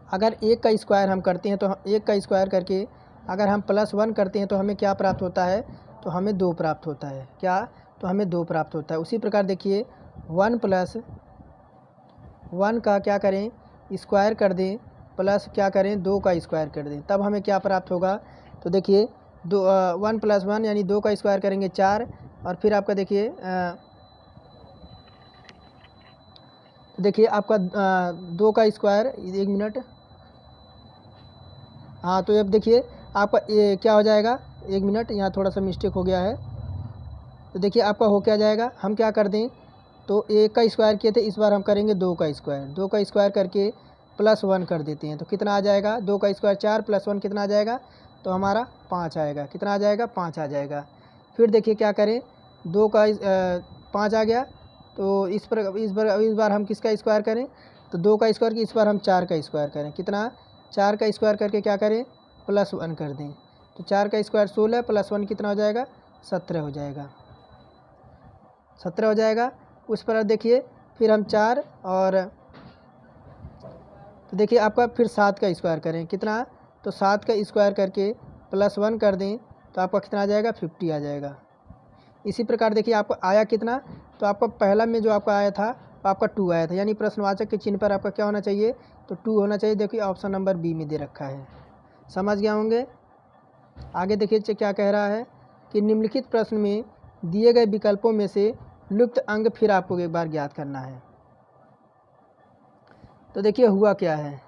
अगर 1 का स्क्वायर हम करते हैं तो 1 का स्क्वायर करके अगर हम +1 करते हैं तो हमें क्या प्राप्त होता है, तो हमें 2 प्राप्त होता है। क्या, तो हमें 2 प्राप्त होता है। उसी प्रकार देखिए 1 + 1 का क्या करें, स्क्वायर कर दें, प्लस क्या करें 2 का स्क्वायर कर दें, तब हमें क्या प्राप्त होगा, तो देखिए 1 + 1 यानी 2 का स्क्वायर करेंगे 4, और फिर आपका देखिए आपका 2 का स्क्वायर, 1 मिनट, हाँ तो अब देखिए आपका ये क्या हो जाएगा, 1 मिनट यहाँ थोड़ा सा मिस्टेक हो गया है। तो देखिए आपका हो क्या जाएगा, हम क्या कर दें, तो 1 का स्क्वायर किए थे, इस बार हम करेंगे 2 का स्क्वायर, 2 का स्क्वायर करके +1 कर देते हैं तो कितना आ जाएगा, 2 का स्क्वायर 4 + 1 कितना आ जाएगा, तो हमारा 5 आएगा। कितना आ जाएगा, 5 आ जाएगा। फिर देखिए क्या करें, 2 का 5 आ गया, तो इस बार हम किसका स्क्वायर करें, तो 2 का स्क्वायर की इस बार हम 4 का स्क्वायर करें। कितना, 4 का स्क्वायर करके क्या करें, +1 कर दें, तो 4 का स्क्वायर 16 + 1 कितना हो जाएगा, 17 हो जाएगा, 17 हो जाएगा। उस पर देखिए फिर हम 4 और तो देखिए आपका फिर 7 का स्क्वायर करें, कितना, तो 7 का स्क्वायर करके +1 कर दें तो आपका कितना आ जाएगा, 50 आ जाएगा। इसी प्रकार देखिए आपको आया कितना, तो आपका पहला में जो आपका आया था वो आपका 2 आया था, यानी प्रश्नवाचक के चिन्ह पर आपका क्या होना चाहिए, तो 2 होना चाहिए। देखिए ऑप्शन नंबर बी में दे रखा है, समझ गया होंगे। आगे देखिए क्या कह रहा है कि निम्नलिखित प्रश्न में दिए गए विकल्पों में से लुप्त अंग फिर आपको एक बार ज्ञात करना है। तो देखिए हुआ क्या है,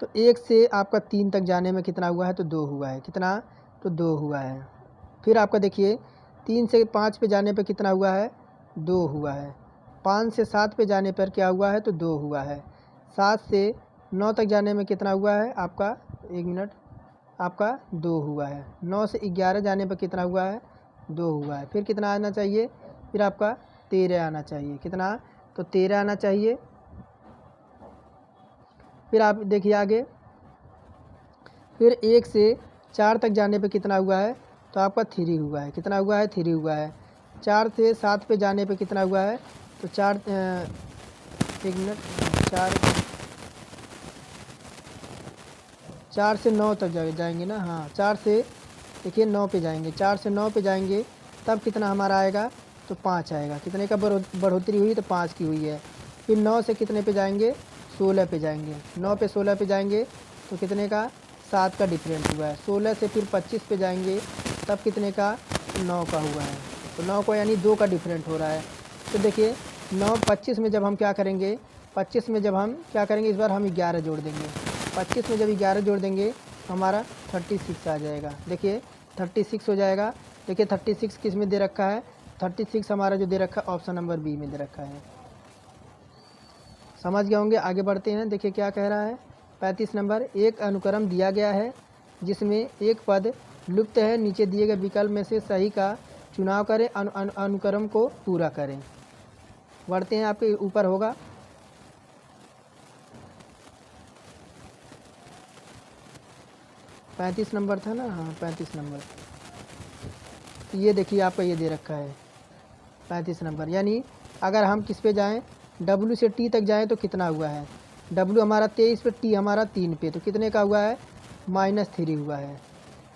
तो 1 से आपका 3 तक जाने में कितना हुआ है, तो 2 हुआ है। कितना, तो 2 हुआ है। फिर आपका देखिए 3 से 5 पे जाने पे कितना हुआ है, 2 हुआ है। 5 से 7 पे जाने पर क्या हुआ है, तो 2 हुआ है। 7 से 9 तक जाने में कितना हुआ है आपका, 1 मिनट, आपका 2 हुआ है। 9 से 11 जाने पर कितना हुआ है, 2 हुआ है। फिर कितना आना चाहिए, फिर आपका 13 आना चाहिए। कितना, तो 13 आना चाहिए। फिर आप देखिए आगे, फिर 1 से 4 तक जाने पे कितना हुआ है, तो आपका 3 हुआ है। कितना हुआ है, 3 हुआ है। 4 से 7 पे जाने पे कितना हुआ है, तो 4 1 मिनट, 4 से 9 तक जाएंगे ना, हाँ 4 से देखिए 9 पे जाएंगे। 4 से 9 पे जाएंगे तब कितना हमारा आएगा, तो 5 आएगा। कितने का बढ़ोतरी हुई, तो 5 की हुई है। फिर 9 से कितने पे जाएंगे, 16 पे जाएंगे। 9 पे 16 पे जाएंगे तो कितने का, 7 का डिफरेंस हुआ है। 16 से फिर 25 पे जाएंगे तब कितने का, 9 का हुआ है। तो 9 को यानी 2 का डिफरेंट हो रहा है। तो देखिए 9 25 में जब हम क्या करेंगे, 25 में जब हम क्या करेंगे, इस बार हम 11 जोड़ देंगे। 25 में जब 11 जोड़ देंगे तो हमारा 36 आ जाएगा। देखिए 36 हो जाएगा। देखिए 36 किस में दे रखा है, 36 हमारा जो दे रखा है ऑप्शन नंबर बी में दे रखा है। समझ गए होंगे। आगे बढ़ते हैं। देखिए क्या कह रहा है, 35 नंबर, एक अनुक्रम दिया गया है जिसमें एक पद लुप्त है। नीचे दिए गए विकल्प में से सही का चुनाव करें, अनुक्रम को पूरा करें। बढ़ते हैं, आपके ऊपर होगा 35 नंबर था ना, हाँ 35 नंबर। तो ये देखिए आपका ये दे रखा है 35 नंबर। यानी अगर हम किस पे जाएं, W से T तक जाएं तो कितना हुआ है, W हमारा 23 पे, T हमारा 3 पे, तो कितने का हुआ है, -3 हुआ है।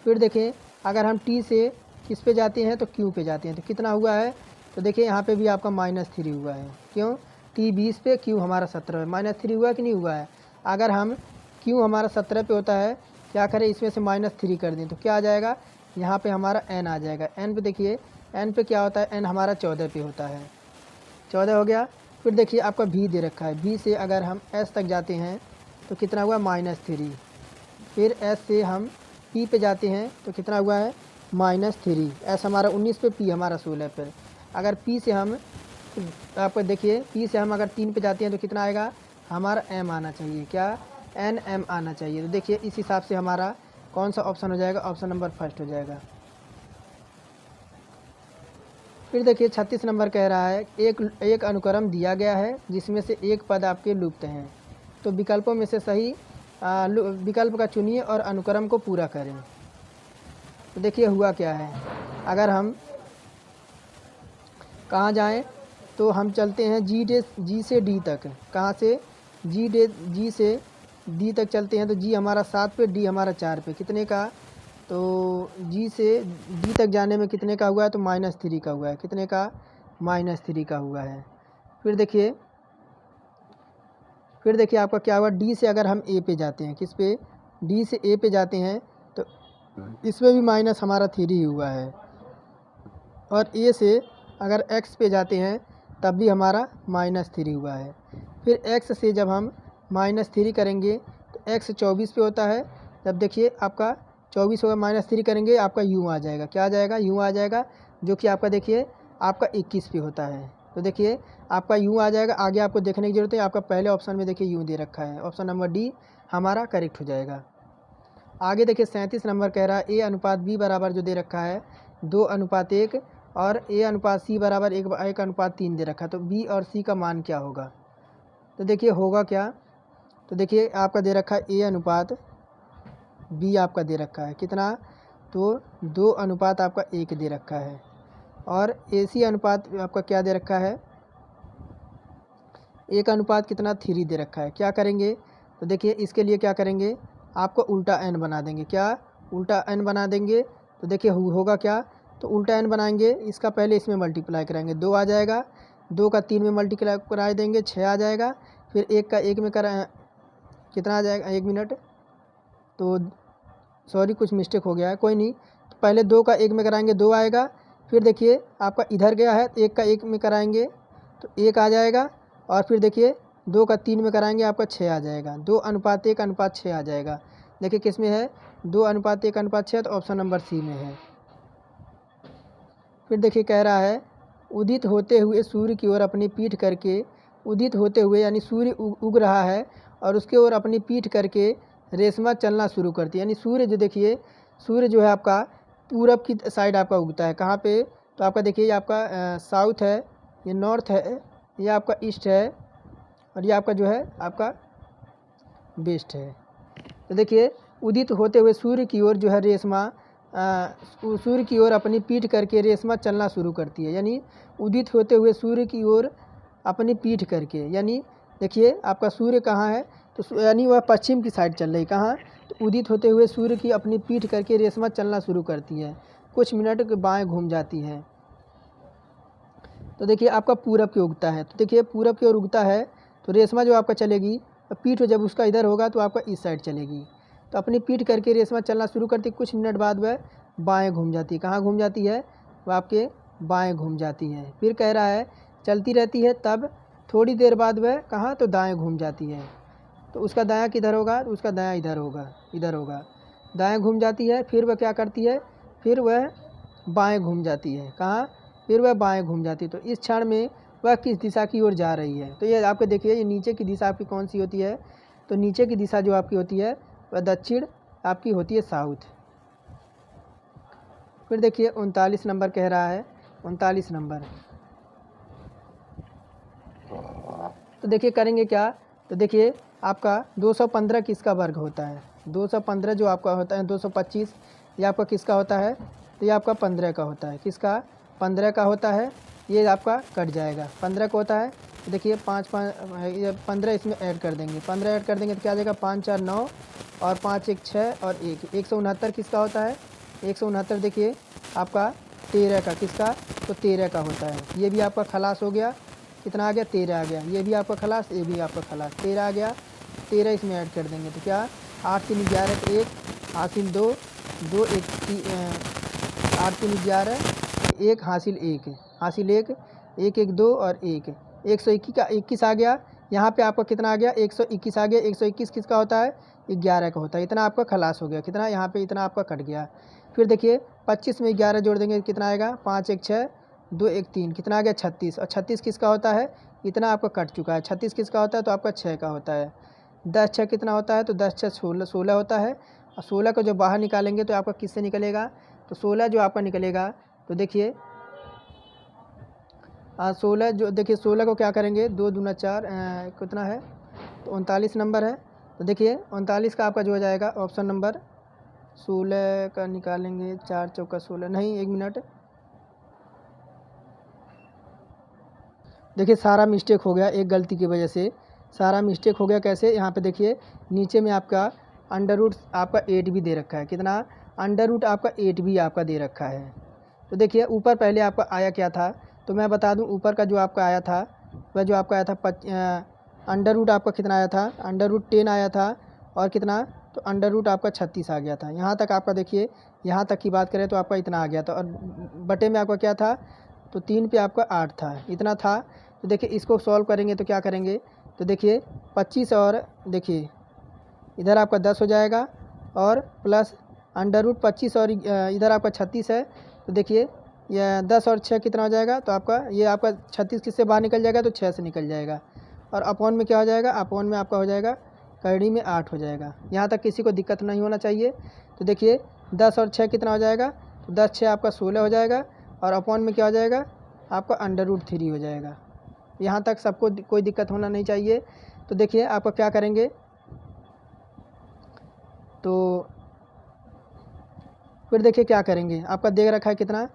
फिर देखें अगर हम T से किस पे जाते हैं, तो Q पे जाते हैं तो कितना हुआ है, तो देखिए यहाँ पे भी आपका -3 हुआ है। क्यों, T 20 पे, Q हमारा 17 पे, -3 हुआ कि नहीं हुआ है। अगर हम Q हमारा 17 पे होता है, क्या करें इसमें से -3 कर दें तो क्या आ जाएगा, यहाँ पे हमारा n आ जाएगा। n पे देखिए, n पे क्या होता है, n हमारा 14 पे होता है। 14 हो गया। फिर देखिए आपका v दे रखा है, v से अगर हम s तक जाते हैं तो कितना हुआ, -3। फिर s से हम p पे जाते हैं तो कितना हुआ है, -3। s हमारा 19 पे, p हमारा 16 पे। अगर p से हम, आपको देखिए p से हम अगर 3 पे जाते हैं तो कितना आएगा, हमारा m आना चाहिए। क्या, nm आना चाहिए। तो देखिए इस हिसाब से हमारा कौन सा ऑप्शन हो जाएगा, ऑप्शन नंबर फर्स्ट हो जाएगा। फिर देखिए 36 नंबर कह रहा है, एक अनुक्रम दिया गया है जिसमें से एक पद आपके लुप्त हैं। तो विकल्पों में से सही विकल्प का चुनिए और अनुक्रम को पूरा करें। तो देखिए हुआ क्या है, अगर हम कहाँ जाएं, तो हम चलते हैं जी से डी तक। कहाँ से, जी से डी तक चलते हैं तो जी हमारा 7 पे, डी हमारा 4 पे। कितने का, तो जी से डी तक जाने में कितने का हुआ है, तो -3 का हुआ है। कितने का, -3 का हुआ है। फिर देखिए आपका क्या हुआ, डी से अगर हम ए पे जाते हैं, किस पे, डी से ए पे जाते हैं तो इसमें भी माइनस हमारा 3 हुआ है। और ए से अगर एक्स पे जाते हैं तब भी हमारा -3 हुआ है। फिर एक्स से जब हम -3 करेंगे तो एक्स 24 पे होता है। जब देखिए आपका 24 होगा, -3 करेंगे आपका यूँ आ जाएगा। क्या आ जाएगा, यूँ आ जाएगा, जो कि आपका देखिए आपका 21 पे होता है। तो देखिए आपका यूँ आ जाएगा। आगे आपको देखने की ज़रूरत है, आपका पहले ऑप्शन में देखिए यूँ दे रखा है, ऑप्शन नंबर डी हमारा करेक्ट हो जाएगा। आगे देखिए 37 नंबर कह रहा है, A अनुपात B बराबर जो दे रखा है 2:1 और A अनुपात C बराबर 1:3 दे रखा है। तो B और C का मान क्या होगा, तो देखिए होगा क्या, तो देखिए आपका दे रखा है A अनुपात B आपका दे रखा है कितना, तो 2 आपका 1 दे रखा है। और AC अनुपात आपका क्या दे रखा है, 1 कितना 3 दे रखा है। क्या करेंगे, तो देखिए इसके लिए क्या करेंगे, आपको उल्टा n बना देंगे। क्या, उल्टा n बना देंगे। तो देखिए होगा क्या, तो उल्टा n बनाएंगे, इसका पहले इसमें मल्टीप्लाई कराएंगे, 2 आ जाएगा, 2 का 3 में मल्टीप्लाई करा देंगे, 6 आ जाएगा। फिर 1 का 1 में करा कितना आ जाएगा, 1 मिनट, तो सॉरी कुछ मिस्टेक हो गया है, कोई नहीं। तो पहले 2 का 1 में कराएंगे 2 आएगा, फिर देखिए आपका इधर गया है 1 का 1 में कराएंगे तो 1 आ जाएगा, और फिर देखिए 2 का 3 में कराएंगे आपका 6 आ जाएगा, 2:1:6 आ जाएगा। देखिए किस में है, 2:1:6, तो ऑप्शन नंबर सी में है। फिर देखिए कह रहा है उदित होते हुए सूर्य की ओर अपनी पीठ करके, उदित होते हुए यानी सूर्य उग रहा है और उसके ओर अपनी पीठ करके रेशमा चलना शुरू करती है। यानी सूर्य जो देखिए, सूर्य जो है आपका पूरब की साइड आपका उगता है। कहाँ पे, तो आपका देखिए ये आपका साउथ है, ये नॉर्थ है, ये आपका ईस्ट है, और ये आपका जो है आपका वेस्ट है। तो देखिए उदित होते हुए सूर्य की ओर जो है रेशमा सूर्य की ओर अपनी पीठ करके रेशमा चलना शुरू करती है। यानी उदित होते हुए सूर्य की ओर अपनी पीठ करके, यानी देखिए आपका सूर्य कहाँ है, तो यानी वह पश्चिम की साइड चल रही। कहाँ, तो उदित होते हुए सूर्य की अपनी पीठ करके रेशमा चलना शुरू करती है, कुछ मिनट के बाएं घूम जाती है। तो देखिए आपका पूरब की उगता है, तो देखिए पूरब की ओर उगता है तो रेशमा जो आपका चलेगी, पीठ जब उसका इधर होगा तो आपका इस साइड चलेगी। तो अपनी पीठ करके रेशमा चलना शुरू करती, कुछ मिनट बाद वह बाएं घूम जाती है। कहाँ घूम जाती है, वह आपके बाएं घूम जाती है। फिर कह रहा है चलती रहती है, तब थोड़ी देर बाद वह कहाँ, तो दाएं घूम जाती है। तो उसका दायां किधर होगा, तो उसका दायां इधर होगा, इधर होगा। दाएं घूम जाती है, फिर वह क्या करती है, फिर वह बाएं घूम जाती है। कहाँ, फिर वह बाएं घूम जाती है। तो इस क्षण में वह किस दिशा की ओर जा रही है, तो ये आपको देखिए ये नीचे की दिशा आपकी कौन सी होती है, तो नीचे की दिशा जो आपकी होती है वह दक्षिण आपकी होती है, साउथ। फिर देखिए 39 नंबर कह रहा है, 39 नंबर। तो देखिए करेंगे क्या, तो देखिए आपका 215 किसका वर्ग होता है, 215 जो आपका होता है 225, ये आपका किसका होता है, तो ये आपका 15 का होता है। किसका, 15 का होता है। ये आपका कट जाएगा, 15 का होता है। तो देखिए 5 ये 15 इसमें ऐड कर देंगे, 15 ऐड कर देंगे तो क्या आ जाएगा, 5 4 9 और 5 1 6 और 169 किसका होता है, 169 देखिए आपका 13 का, किसका, तो 13 का होता है। ये भी आपका खलास हो गया, कितना आ गया, 13 आ गया। ये भी आपका खलास, ये भी आपका खलास, 13 आ गया। 13 इसमें ऐड कर देंगे तो क्या, 8 3 11 1 हासिल 2 2 1 8 3 11 1 हासिल 1 हासिल 1 1 1 2 और 1 121 का 21 आ गया। यहाँ पे आपका कितना आ गया, 121 आ गया। 121 किसका होता है, 11 का होता है। इतना आपका खलास हो गया, कितना यहाँ पे इतना आपका कट गया। फिर देखिए 25 में 11 जोड़ देंगे कितना आएगा, 5 1 6 2 1 3 कितना आ गया, 36। और 36 किसका होता है, इतना आपका कट चुका है। 36 किसका होता है, तो आपका 6 का होता है। 10 6 कितना होता है, तो 10 6 16 होता है। और 16 को जब बाहर निकालेंगे तो आपका किससे निकलेगा, तो 16 जो आपका निकलेगा, तो देखिए 16 जो देखिए 16 को क्या करेंगे, 2 दूना 4 कितना है, तो 39 नंबर है। तो देखिए 39 का आपका जो हो जाएगा ऑप्शन नंबर 16 का निकालेंगे, 4 चौका 16, नहीं 1 मिनट, देखिए सारा मिस्टेक हो गया, एक गलती की वजह से सारा मिस्टेक हो गया। कैसे, यहाँ पे देखिए नीचे में आपका अंडर रूट आपका 8 भी दे रखा है, कितना, अंडर रूट आपका 8 भी आपका दे रखा है। तो देखिए ऊपर पहले आपका आया क्या था, तो मैं बता दूं ऊपर का जो आपका आया था, वह जो आपका आया था अंडर रूट आपका कितना आया था, अंडर रूट 10 आया था, और कितना, तो अंडर रूट आपका 36 आ गया था। यहाँ तक आपका देखिए, यहाँ तक की बात करें तो आपका इतना आ गया था, और बटे में आपका क्या था, तो 3 पे आपका 8 था, इतना था। तो देखिए इसको सॉल्व करेंगे तो क्या करेंगे, तो देखिए 25 और देखिए इधर आपका 10 हो जाएगा, और प्लस अंडर रूट 25 और इधर आपका 36 है। तो देखिए यह 10 और 6 कितना हो जाएगा, तो आपका ये आपका 36 किससे बाहर निकल जाएगा, तो 6 से निकल जाएगा। और अपॉन में क्या हो जाएगा, अपॉन में आपका हो जाएगा कड़ी में 8 हो जाएगा। यहाँ तक किसी को दिक्कत नहीं होना चाहिए। तो देखिए 10 और 6 कितना हो जाएगा, तो 10 6 आपका 16 हो जाएगा, और अपॉन में क्या हो जाएगा, आपका अंडर रूट 3 हो जाएगा। यहाँ तक सबको कोई दिक्कत होना नहीं चाहिए। तो देखिए आपका क्या करेंगे, तो फिर देखिए क्या करेंगे, आपका देख रखा है कितना,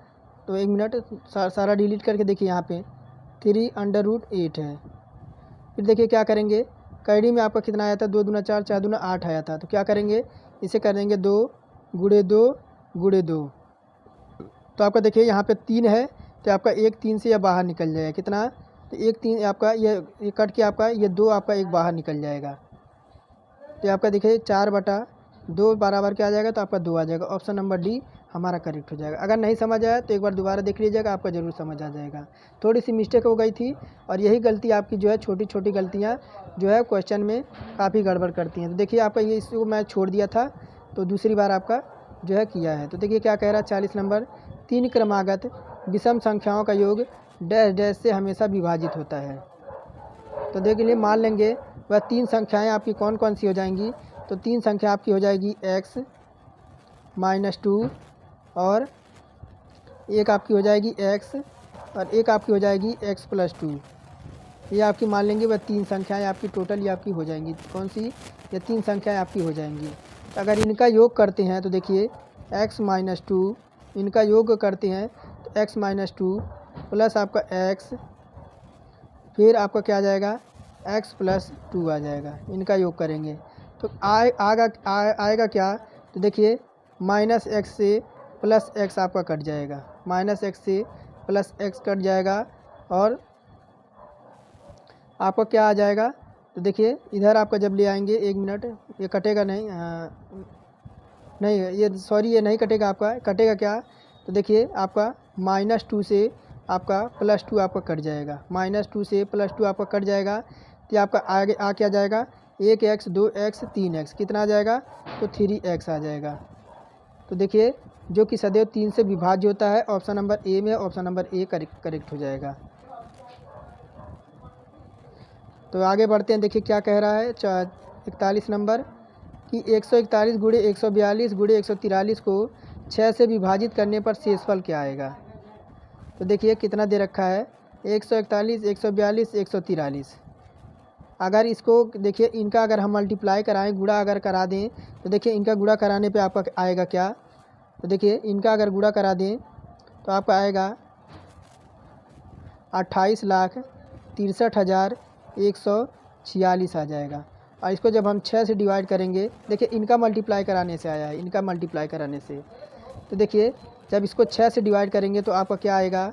तो 1 मिनट सारा डिलीट करके देखिए यहाँ पे 3 अंडर रूट 8 है। फिर देखिए क्या करेंगे, कैडी में आपका कितना आया था, 2 दूना 4 4 दूना 8 आया था। तो क्या करेंगे, इसे कर देंगे 2 गुड़े 2 गुड़े 2। तो आपका देखिए यहाँ पे 3 है, तो आपका 1 3 से यह बाहर निकल जाएगा, कितना, तो 1 3 आपका ये कट के आपका ये 2 आपका 1 बाहर निकल जाएगा। तो आपका देखिए 4 बटा 2 बराबर क्या आ जाएगा, तो आपका 2 आ जाएगा। ऑप्शन नंबर डी हमारा करेक्ट हो जाएगा। अगर नहीं समझ आया तो एक बार दोबारा देख लीजिएगा, आपका ज़रूर समझ आ जाएगा। थोड़ी सी मिस्टेक हो गई थी और यही गलती आपकी जो है, छोटी छोटी गलतियाँ जो है क्वेश्चन में काफ़ी गड़बड़ करती हैं। तो देखिए आपका ये, इसको मैं छोड़ दिया था तो दूसरी बार आपका जो है किया है। तो देखिए क्या कह रहा है 40 नंबर, 3 क्रमागत विषम संख्याओं का योग डैश डैश से हमेशा विभाजित होता है। तो देखिए मान लेंगे वह 3 संख्याएं आपकी कौन कौन सी हो जाएंगी। तो 3 संख्या आपकी हो जाएगी x -2 और एक आपकी हो जाएगी x और एक आपकी हो जाएगी x + 2। ये आपकी मान लेंगे वह 3 संख्याएं आपकी टोटल ये आपकी हो जाएंगी। कौन सी, ये 3 संख्याएं आपकी हो जाएंगी। तो अगर इनका योग करते हैं तो देखिए x - 2 इनका योग करते हैं तो x - 2 प्लस आपका x, फिर आपका क्या आ जाएगा x + 2 आ जाएगा। इनका योग करेंगे तो आएगा क्या, तो देखिए -x से +x आपका कट जाएगा, -x से +x कट जाएगा और आपका क्या आ जाएगा। तो देखिए इधर आपका जब ले आएंगे, 1 मिनट, ये कटेगा नहीं, नहीं ये सॉरी ये नहीं कटेगा, आपका कटेगा क्या। तो देखिए आपका -2 से आपका +2 आपका कट जाएगा, -2 से +2 आपका कट जाएगा। तो आपका आगे आ क्या जाएगा, 1x 2x 3x कितना आ जाएगा, तो 3x आ जाएगा। तो देखिए जो कि सदैव 3 से विभाज्य होता है, ऑप्शन नंबर ए में, ऑप्शन नंबर ए करेक्ट हो जाएगा। तो आगे बढ़ते हैं, देखिए क्या कह रहा है 41 नंबर कि 141 गुणे 142 गुणे 143 को 6 से विभाजित करने पर शेषफल क्या आएगा। तो देखिए कितना दे रखा है, 141 142 143। अगर इसको देखिए इनका अगर हम मल्टीप्लाई कराएं, गुणा अगर करा दें, तो देखिए इनका गुणा कराने पे आपका आएगा क्या। तो देखिए इनका अगर गुणा करा दें तो आपका आएगा 28,63,146 आ जाएगा। और इसको जब हम 6 से डिवाइड करेंगे, देखिए इनका मल्टीप्लाई कराने से आया है, इनका मल्टीप्लाई कराने से। तो देखिए जब इसको 6 से डिवाइड करेंगे तो आपका क्या आएगा,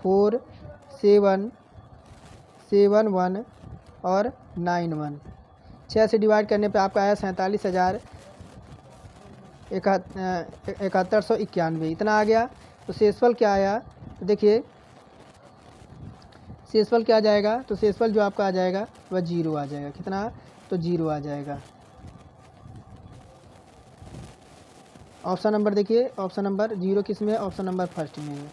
4771 और 91। 6 से डिवाइड करने पे आपका आया 47,7191 इतना आ गया। तो शेषफल क्या आया, तो देखिए शेषफल क्या आ जाएगा, तो शेषफल जो आपका आ जाएगा वह 0 आ जाएगा। कितना, तो 0 आ जाएगा। ऑप्शन नंबर देखिए, ऑप्शन नंबर 0 किस में है, ऑप्शन नंबर फर्स्ट में है।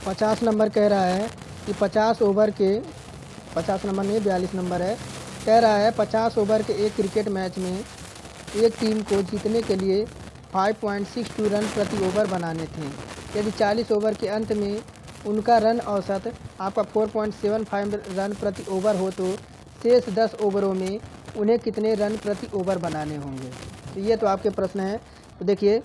पचास नंबर कह रहा है कि 50 ओवर के, 50 नंबर नहीं 42 नंबर है, कह रहा है 50 ओवर के एक क्रिकेट मैच में एक टीम को जीतने के लिए 5.62 रन प्रति ओवर बनाने थे। यदि 40 ओवर के अंत में उनका रन औसत आपका 4.75 रन प्रति ओवर हो तो शेष 10 ओवरों में उन्हें कितने रन प्रति ओवर बनाने होंगे। तो ये तो आपके प्रश्न है। तो देखिए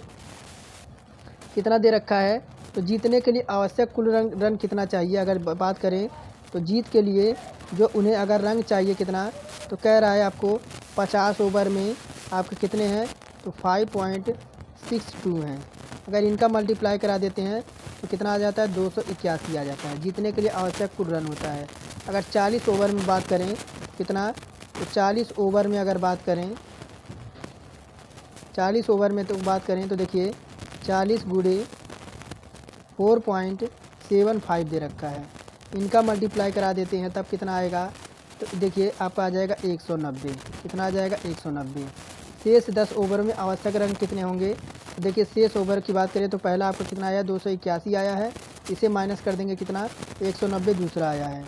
कितना दे रखा है, तो जीतने के लिए आवश्यक कुल रन कितना चाहिए। अगर बात करें तो जीत के लिए जो उन्हें अगर रन चाहिए कितना, तो कह रहा है आपको 50 ओवर में आपके कितने हैं, तो 5.62 हैं। अगर इनका मल्टीप्लाई करा देते हैं तो कितना आ जाता है, 281 आ जाता है। जीतने के लिए आवश्यक कुल रन होता है। अगर 40 ओवर में बात करें कितना, तो 40 ओवर में अगर बात करें, 40 ओवर में तो बात करें तो देखिए 40 गुणे 4.75 दे रखा है। इनका मल्टीप्लाई करा देते हैं तब कितना आएगा, तो देखिए आपका आ जाएगा 190। कितना आ जाएगा, 190। शेष 10 ओवर में आवश्यक रन कितने होंगे, तो देखिए शेष ओवर की बात करें तो पहला आपका कितना आया, 281 आया है। इसे माइनस कर देंगे कितना, 190 दूसरा आया है।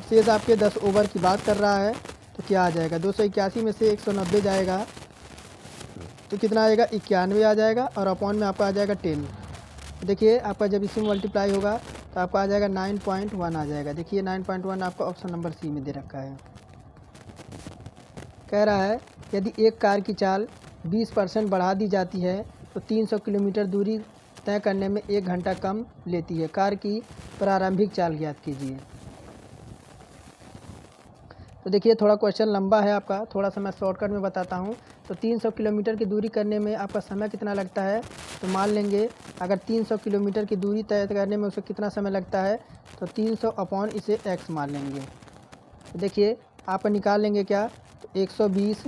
शेष आपके 10 ओवर की बात कर रहा है तो क्या आ जाएगा, 281 में से 190 जाएगा तो कितना आएगा, 91 आ जाएगा और अपॉन में आपका आ जाएगा 10। देखिए आपका जब इसी में मल्टीप्लाई होगा तो आपका आ जाएगा 9.1 आ जाएगा। देखिए 9.1 आपका ऑप्शन नंबर सी में दे रखा है। कह रहा है यदि एक कार की चाल 20% बढ़ा दी जाती है तो 300 किलोमीटर दूरी तय करने में 1 घंटा कम लेती है। कार की प्रारंभिक चाल ज्ञात कीजिए। तो देखिए थोड़ा क्वेश्चन लंबा है आपका, थोड़ा सा मैं शॉर्टकट में बताता हूँ तो 300 किलोमीटर की दूरी करने में आपका समय कितना लगता है, तो मान लेंगे अगर 300 किलोमीटर की दूरी तय करने में उसे कितना समय लगता है, तो 300 अपॉन इसे x मान लेंगे। तो देखिए आप निकाल लेंगे क्या, तो 120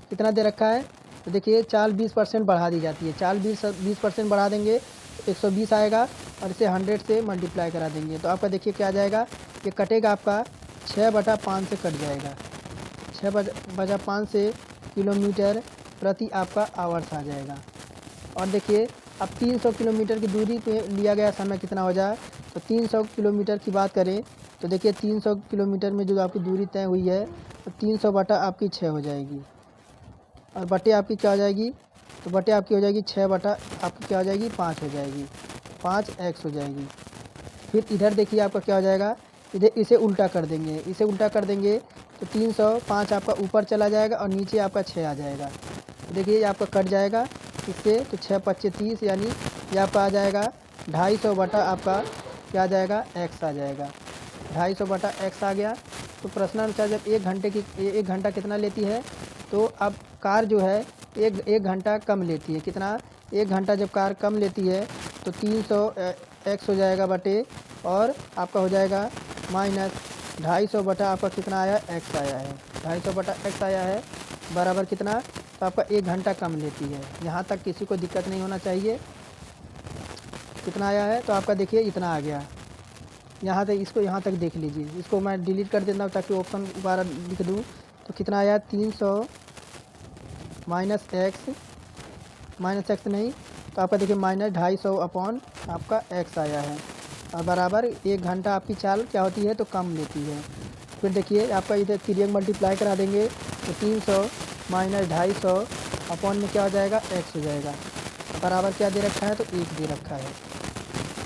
कितना दे रखा है, तो देखिए चाल 20% बढ़ा दी जाती है, चाल 20% बढ़ा देंगे तो 120 आएगा और इसे 100 से मल्टीप्लाई करा देंगे तो आपका देखिए क्या आ जाएगा, ये कटेगा आपका 6/5 से कट जाएगा, 6/5 से किलोमीटर प्रति आपका आवर्स आ जाएगा। और देखिए अब 300 किलोमीटर की दूरी पे लिया गया समय कितना हो जाए, तो 300 किलोमीटर की बात करें तो देखिए 300 किलोमीटर में जो आपकी दूरी तय हुई है तो 300 बटा आपकी 6 हो जाएगी और बटे आपकी क्या हो जाएगी, तो बटे आपकी हो जाएगी 6 बटा आपकी क्या हो जाएगी 5 हो जाएगी, 5x हो जाएगी। फिर इधर देखिए आपका क्या हो जाएगा, इधर इसे उल्टा कर देंगे, इसे उल्टा कर देंगे तो 305 आपका ऊपर चला जाएगा और नीचे आपका 6 आ जाएगा। तो देखिए ये आपका कट जाएगा इससे, तो 6×5 = 30 यानी ये आपका आ जाएगा 250 बटा आपका क्या आ जाएगा x आ जाएगा, 250 बटा x आ गया। तो प्रश्नानुसार जब 1 घंटा कितना लेती है, तो अब कार जो है एक घंटा कम लेती है, कितना 1 घंटा जब कार कम लेती है तो 300 x हो जाएगा बटे और आपका हो जाएगा माइनस 250 बटा आपका कितना आया x आया है, 250 बटा x आया है बराबर कितना, तो आपका 1 घंटा कम लेती है। यहाँ तक किसी को दिक्कत नहीं होना चाहिए। कितना आया है, तो आपका देखिए इतना आ गया, यहाँ तक इसको यहाँ तक देख लीजिए, इसको मैं डिलीट कर देता हूँ ताकि ऑप्शन दोबारा लिख दूँ। तो कितना आया 300 माइनस एक्स नहीं, तो आपका देखिए -250 अपॉन आपका x आया है और बराबर 1 घंटा आपकी चाल क्या होती है, तो कम लेती है। फिर देखिए आपका इधर 3 मल्टीप्लाई करा देंगे तो 300 माइनस 250 अपॉन में क्या हो जाएगा x हो जाएगा, बराबर क्या दे रखा है, तो 1 दे रखा है।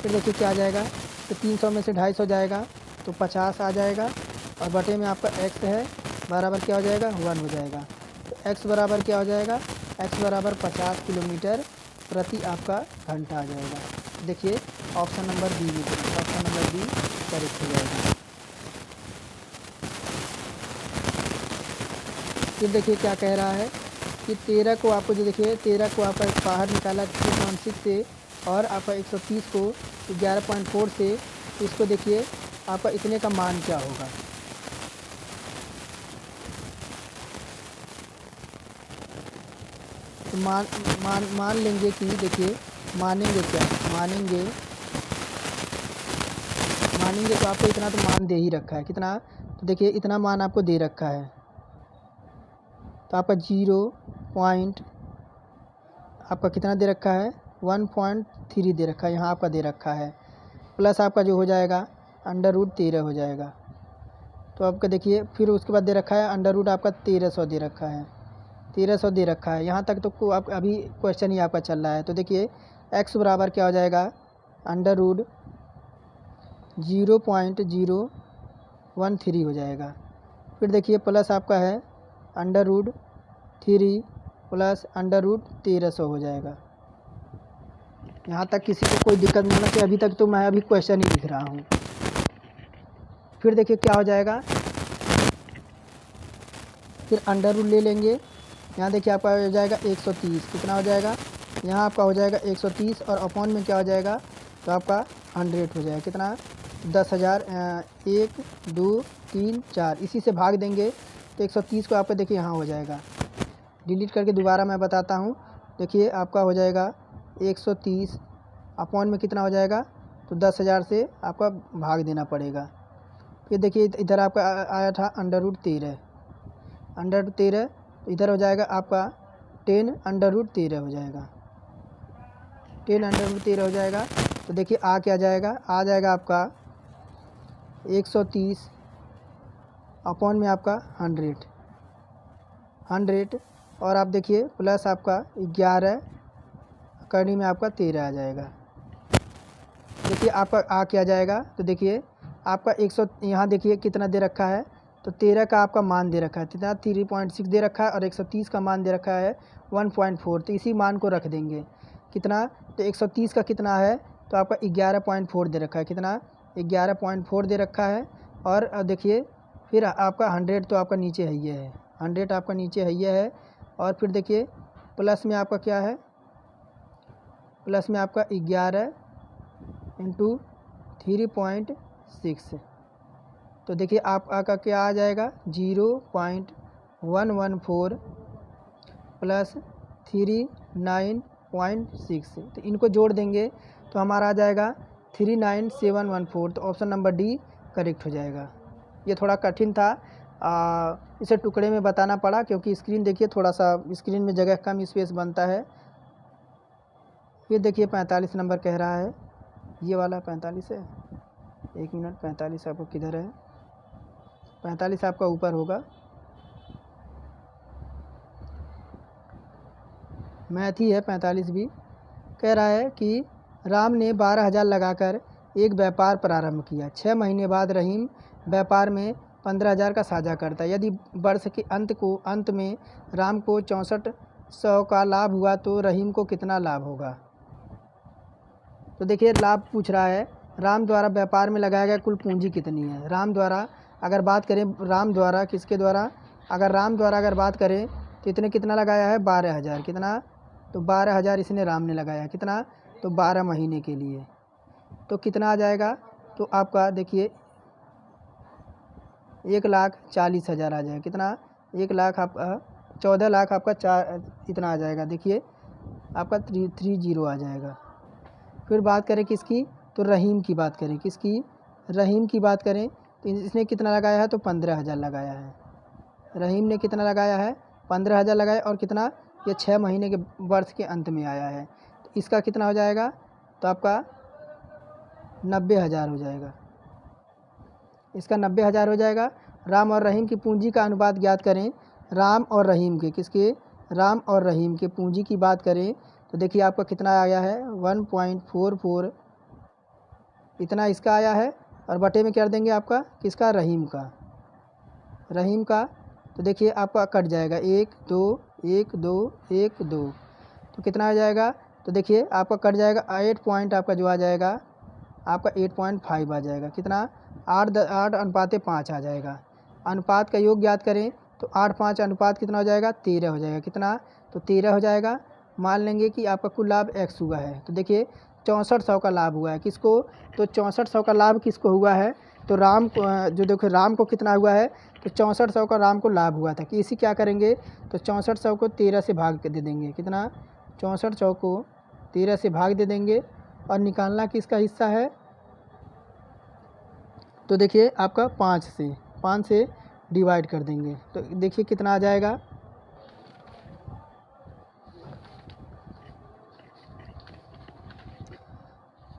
फिर देखिए क्या आ जाएगा, तो 300 में से 250 जाएगा तो 50 आ जाएगा और बटे में आपका x है बराबर क्या हो जाएगा 1 हो जाएगा। तो x बराबर क्या हो जाएगा, x बराबर 50 किलोमीटर प्रति आपका घंटा आ जाएगा। देखिए ऑप्शन नंबर बी में, ऑप्शन नंबर बी करेक्ट हो जाएगा। फिर देखिए क्या कह रहा है कि 13 को आपको जो देखिए 13 को आपका बाहर निकाला 3.6 से और आपका 130 को 11.4 से, इसको देखिए आपका इतने का मान क्या होगा। तो मान लेंगे कि देखिए मानेंगे क्या, मानेंगे तो आपको इतना तो मान दे ही रखा है, कितना, तो देखिए इतना मान आपको दे रखा है, तो आपका 0 पॉइंट आपका कितना दे रखा है 1.3 दे रखा है, यहाँ आपका दे रखा है, प्लस आपका जो हो जाएगा √13 हो जाएगा। तो आपका देखिए फिर उसके बाद दे रखा है अंडर आपका 1300 दे रखा है, 1300 दे रखा है। यहाँ तक तो आप अभी क्वेश्चन ही आपका चल रहा है। तो देखिए x बराबर क्या हो जाएगा √0.013 हो जाएगा। फिर देखिए प्लस आपका है √3 प्लस √1300 हो जाएगा। यहाँ तक किसी को कोई दिक्कत नहीं होना चाहिए, अभी तक तो मैं अभी क्वेश्चन ही लिख रहा हूँ। फिर देखिए क्या हो जाएगा, फिर अंडर रूट ले लेंगे, यहाँ देखिए आपका हो जाएगा 130, कितना हो जाएगा, यहाँ आपका हो जाएगा 130 और अपॉन में क्या हो जाएगा, तो आपका 100 हो जाएगा, कितना 10,000 1 2 3 4 इसी से भाग देंगे तो 130 को आपका देखिए यहाँ हो जाएगा। डिलीट करके दोबारा मैं बताता हूँ। देखिए आपका हो जाएगा 130 अपॉन में कितना हो जाएगा, तो 10,000 से आपका भाग देना पड़ेगा। फिर देखिए इधर आपका आया था √13, तो इधर हो जाएगा आपका 10 √13 हो जाएगा, 10 √13 हो जाएगा। तो देखिए क्या जाएगा, आ जाएगा आपका 130 अपॉन में आपका 100 और आप देखिए प्लस आपका 11 करनी में आपका 13 आ जाएगा। देखिए आपका क्या जाएगा, तो देखिए आपका 100 यहाँ देखिए कितना दे रखा है, तो 13 का आपका मान दे रखा है, कितना 3.6 दे रखा है और 130 का मान दे रखा है 1.4, तो इसी मान को रख देंगे, कितना, तो 130 का कितना है, तो आपका 11.4 दे रखा है, कितना 11.4 दे रखा है। और देखिए फिर आपका 100 तो आपका नीचे है, ये है 100 आपका नीचे है, ये है और फिर देखिए प्लस में आपका क्या है, प्लस में आपका 11 इंटू 3.6, तो देखिए आपका क्या आ जाएगा 0.114 प्लस 39.6, तो इनको जोड़ देंगे तो हमारा आ जाएगा 39714, तो ऑप्शन नंबर डी करेक्ट हो जाएगा। ये थोड़ा कठिन था, इसे टुकड़े में बताना पड़ा क्योंकि स्क्रीन देखिए थोड़ा सा स्क्रीन में जगह कम स्पेस बनता है। फिर देखिए 45 नंबर कह रहा है, ये वाला 45 है, 1 मिनट, 45 आपको किधर है, 45 आपका ऊपर होगा, मैथ ही है 45 भी। कह रहा है कि राम ने 12,000 लगाकर एक व्यापार प्रारंभ किया, 6 महीने बाद रहीम व्यापार में 15,000 का साझा करता है। यदि वर्ष के अंत में राम को 6400 का लाभ हुआ तो रहीम को कितना लाभ होगा। तो देखिए लाभ पूछ रहा है, राम द्वारा व्यापार में लगाया गया कुल पूंजी कितनी है। राम द्वारा अगर बात करें, राम द्वारा किसके द्वारा, अगर राम द्वारा अगर बात करें तो इतने कितना लगाया है 12,000, कितना, तो 12,000 इसने राम ने लगाया, कितना, तो 12 महीने के लिए, तो कितना आ जाएगा, तो आपका देखिए 1,40,000 आ जाएगा, कितना, 1 लाख आपका 14 लाख आपका 4 इतना आ जाएगा, देखिए आपका 30 आ जाएगा। फिर बात करें किसकी, तो रहीम की बात करें, किसकी, रहीम की बात करें तो इसने कितना लगाया है, तो 15,000 लगाया है, रहीम ने कितना लगाया है 15,000 लगाया, और कितना, ये 6 महीने के वर्ष के अंत में आया है, तो इसका कितना हो जाएगा, तो आपका 90,000 हो जाएगा, इसका 90,000 हो जाएगा। राम और रहीम की पूंजी का अनुपात ज्ञात करें, राम और रहीम के, किसके, राम और रहीम के पूंजी की बात करें तो देखिए आपका कितना आया है 1.44, इतना इसका आया है, और बटे में कर देंगे आपका किसका, रहीम का, रहीम का, तो देखिए आपका कट जाएगा 1 2 1 2 1 2, तो कितना आ जाएगा, तो देखिए आपका कट जाएगा 8 पॉइंट आपका जो आ जाएगा आपका 8.5 आ जाएगा, कितना, 8:5 आ जाएगा। अनुपात का योग ज्ञात करें तो 8:5 अनुपात कितना हो जाएगा 13 हो जाएगा, कितना, तो 13 हो जाएगा। मान लेंगे कि आपका कुल लाभ x हुआ है, तो देखिए 6400 का लाभ हुआ है किसको, तो 6400 का लाभ किसको हुआ है, तो राम को, जो देखो राम को कितना हुआ है, तो 6400 का राम को लाभ हुआ था, कि इसी क्या करेंगे, तो 6400 को 13 से भाग के दे देंगे, कितना, 6400 को 13 से भाग दे देंगे, और निकालना किसका हिस्सा है, तो देखिए आपका 5 से डिवाइड कर देंगे, तो देखिए कितना आ जाएगा,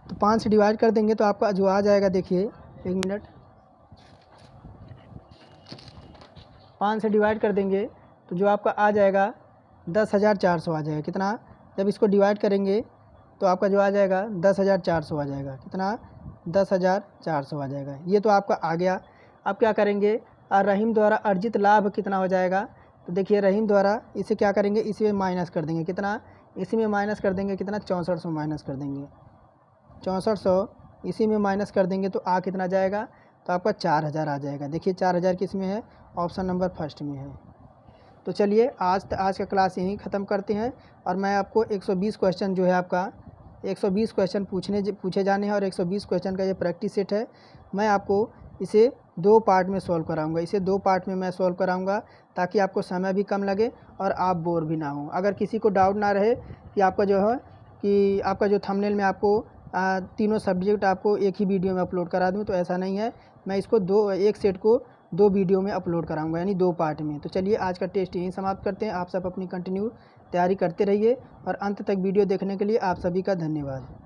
तो 5 से डिवाइड कर देंगे तो आपका जो आ जाएगा, देखिए 1 मिनट, 5 से डिवाइड कर देंगे तो जो आपका आ जाएगा 10,400 आ जाएगा, कितना, जब इसको डिवाइड करेंगे तो आपका जो आ जाएगा 10,400 आ जाएगा, कितना, 10,400 आ जाएगा। ये तो आपका आ गया। अब क्या करेंगे, रहीम द्वारा अर्जित लाभ कितना हो जाएगा, तो देखिए रहीम द्वारा इसे क्या करेंगे, इसी में माइनस कर देंगे, कितना, इसी में माइनस कर देंगे, कितना, 6400 माइनस कर देंगे, 6400 इसी में माइनस कर देंगे तो आ कितना जाएगा, तो आपका 4,000 आ जाएगा। देखिए 4,000 किस में है, ऑप्शन नंबर फर्स्ट में है। तो चलिए आज का क्लास यहीं ख़त्म करते हैं, और मैं आपको 120 क्वेश्चन जो है आपका 120 क्वेश्चन पूछे जाने हैं, और 120 क्वेश्चन का ये प्रैक्टिस सेट है। मैं आपको इसे 2 पार्ट में सॉल्व कराऊंगा, इसे 2 पार्ट में मैं सॉल्व कराऊंगा ताकि आपको समय भी कम लगे और आप बोर भी ना हो। अगर किसी को डाउट ना रहे कि आपका जो है कि आपका जो थंबनेल में आपको तीनों सब्जेक्ट आपको एक ही वीडियो में अपलोड करा दूं, तो ऐसा नहीं है, मैं इसको एक सेट को 2 वीडियो में अपलोड कराऊंगा, यानी 2 पार्ट में। तो चलिए आज का टेस्ट यहीं समाप्त करते हैं। आप सब अपनी कंटिन्यू तैयारी करते रहिए, और अंत तक वीडियो देखने के लिए आप सभी का धन्यवाद।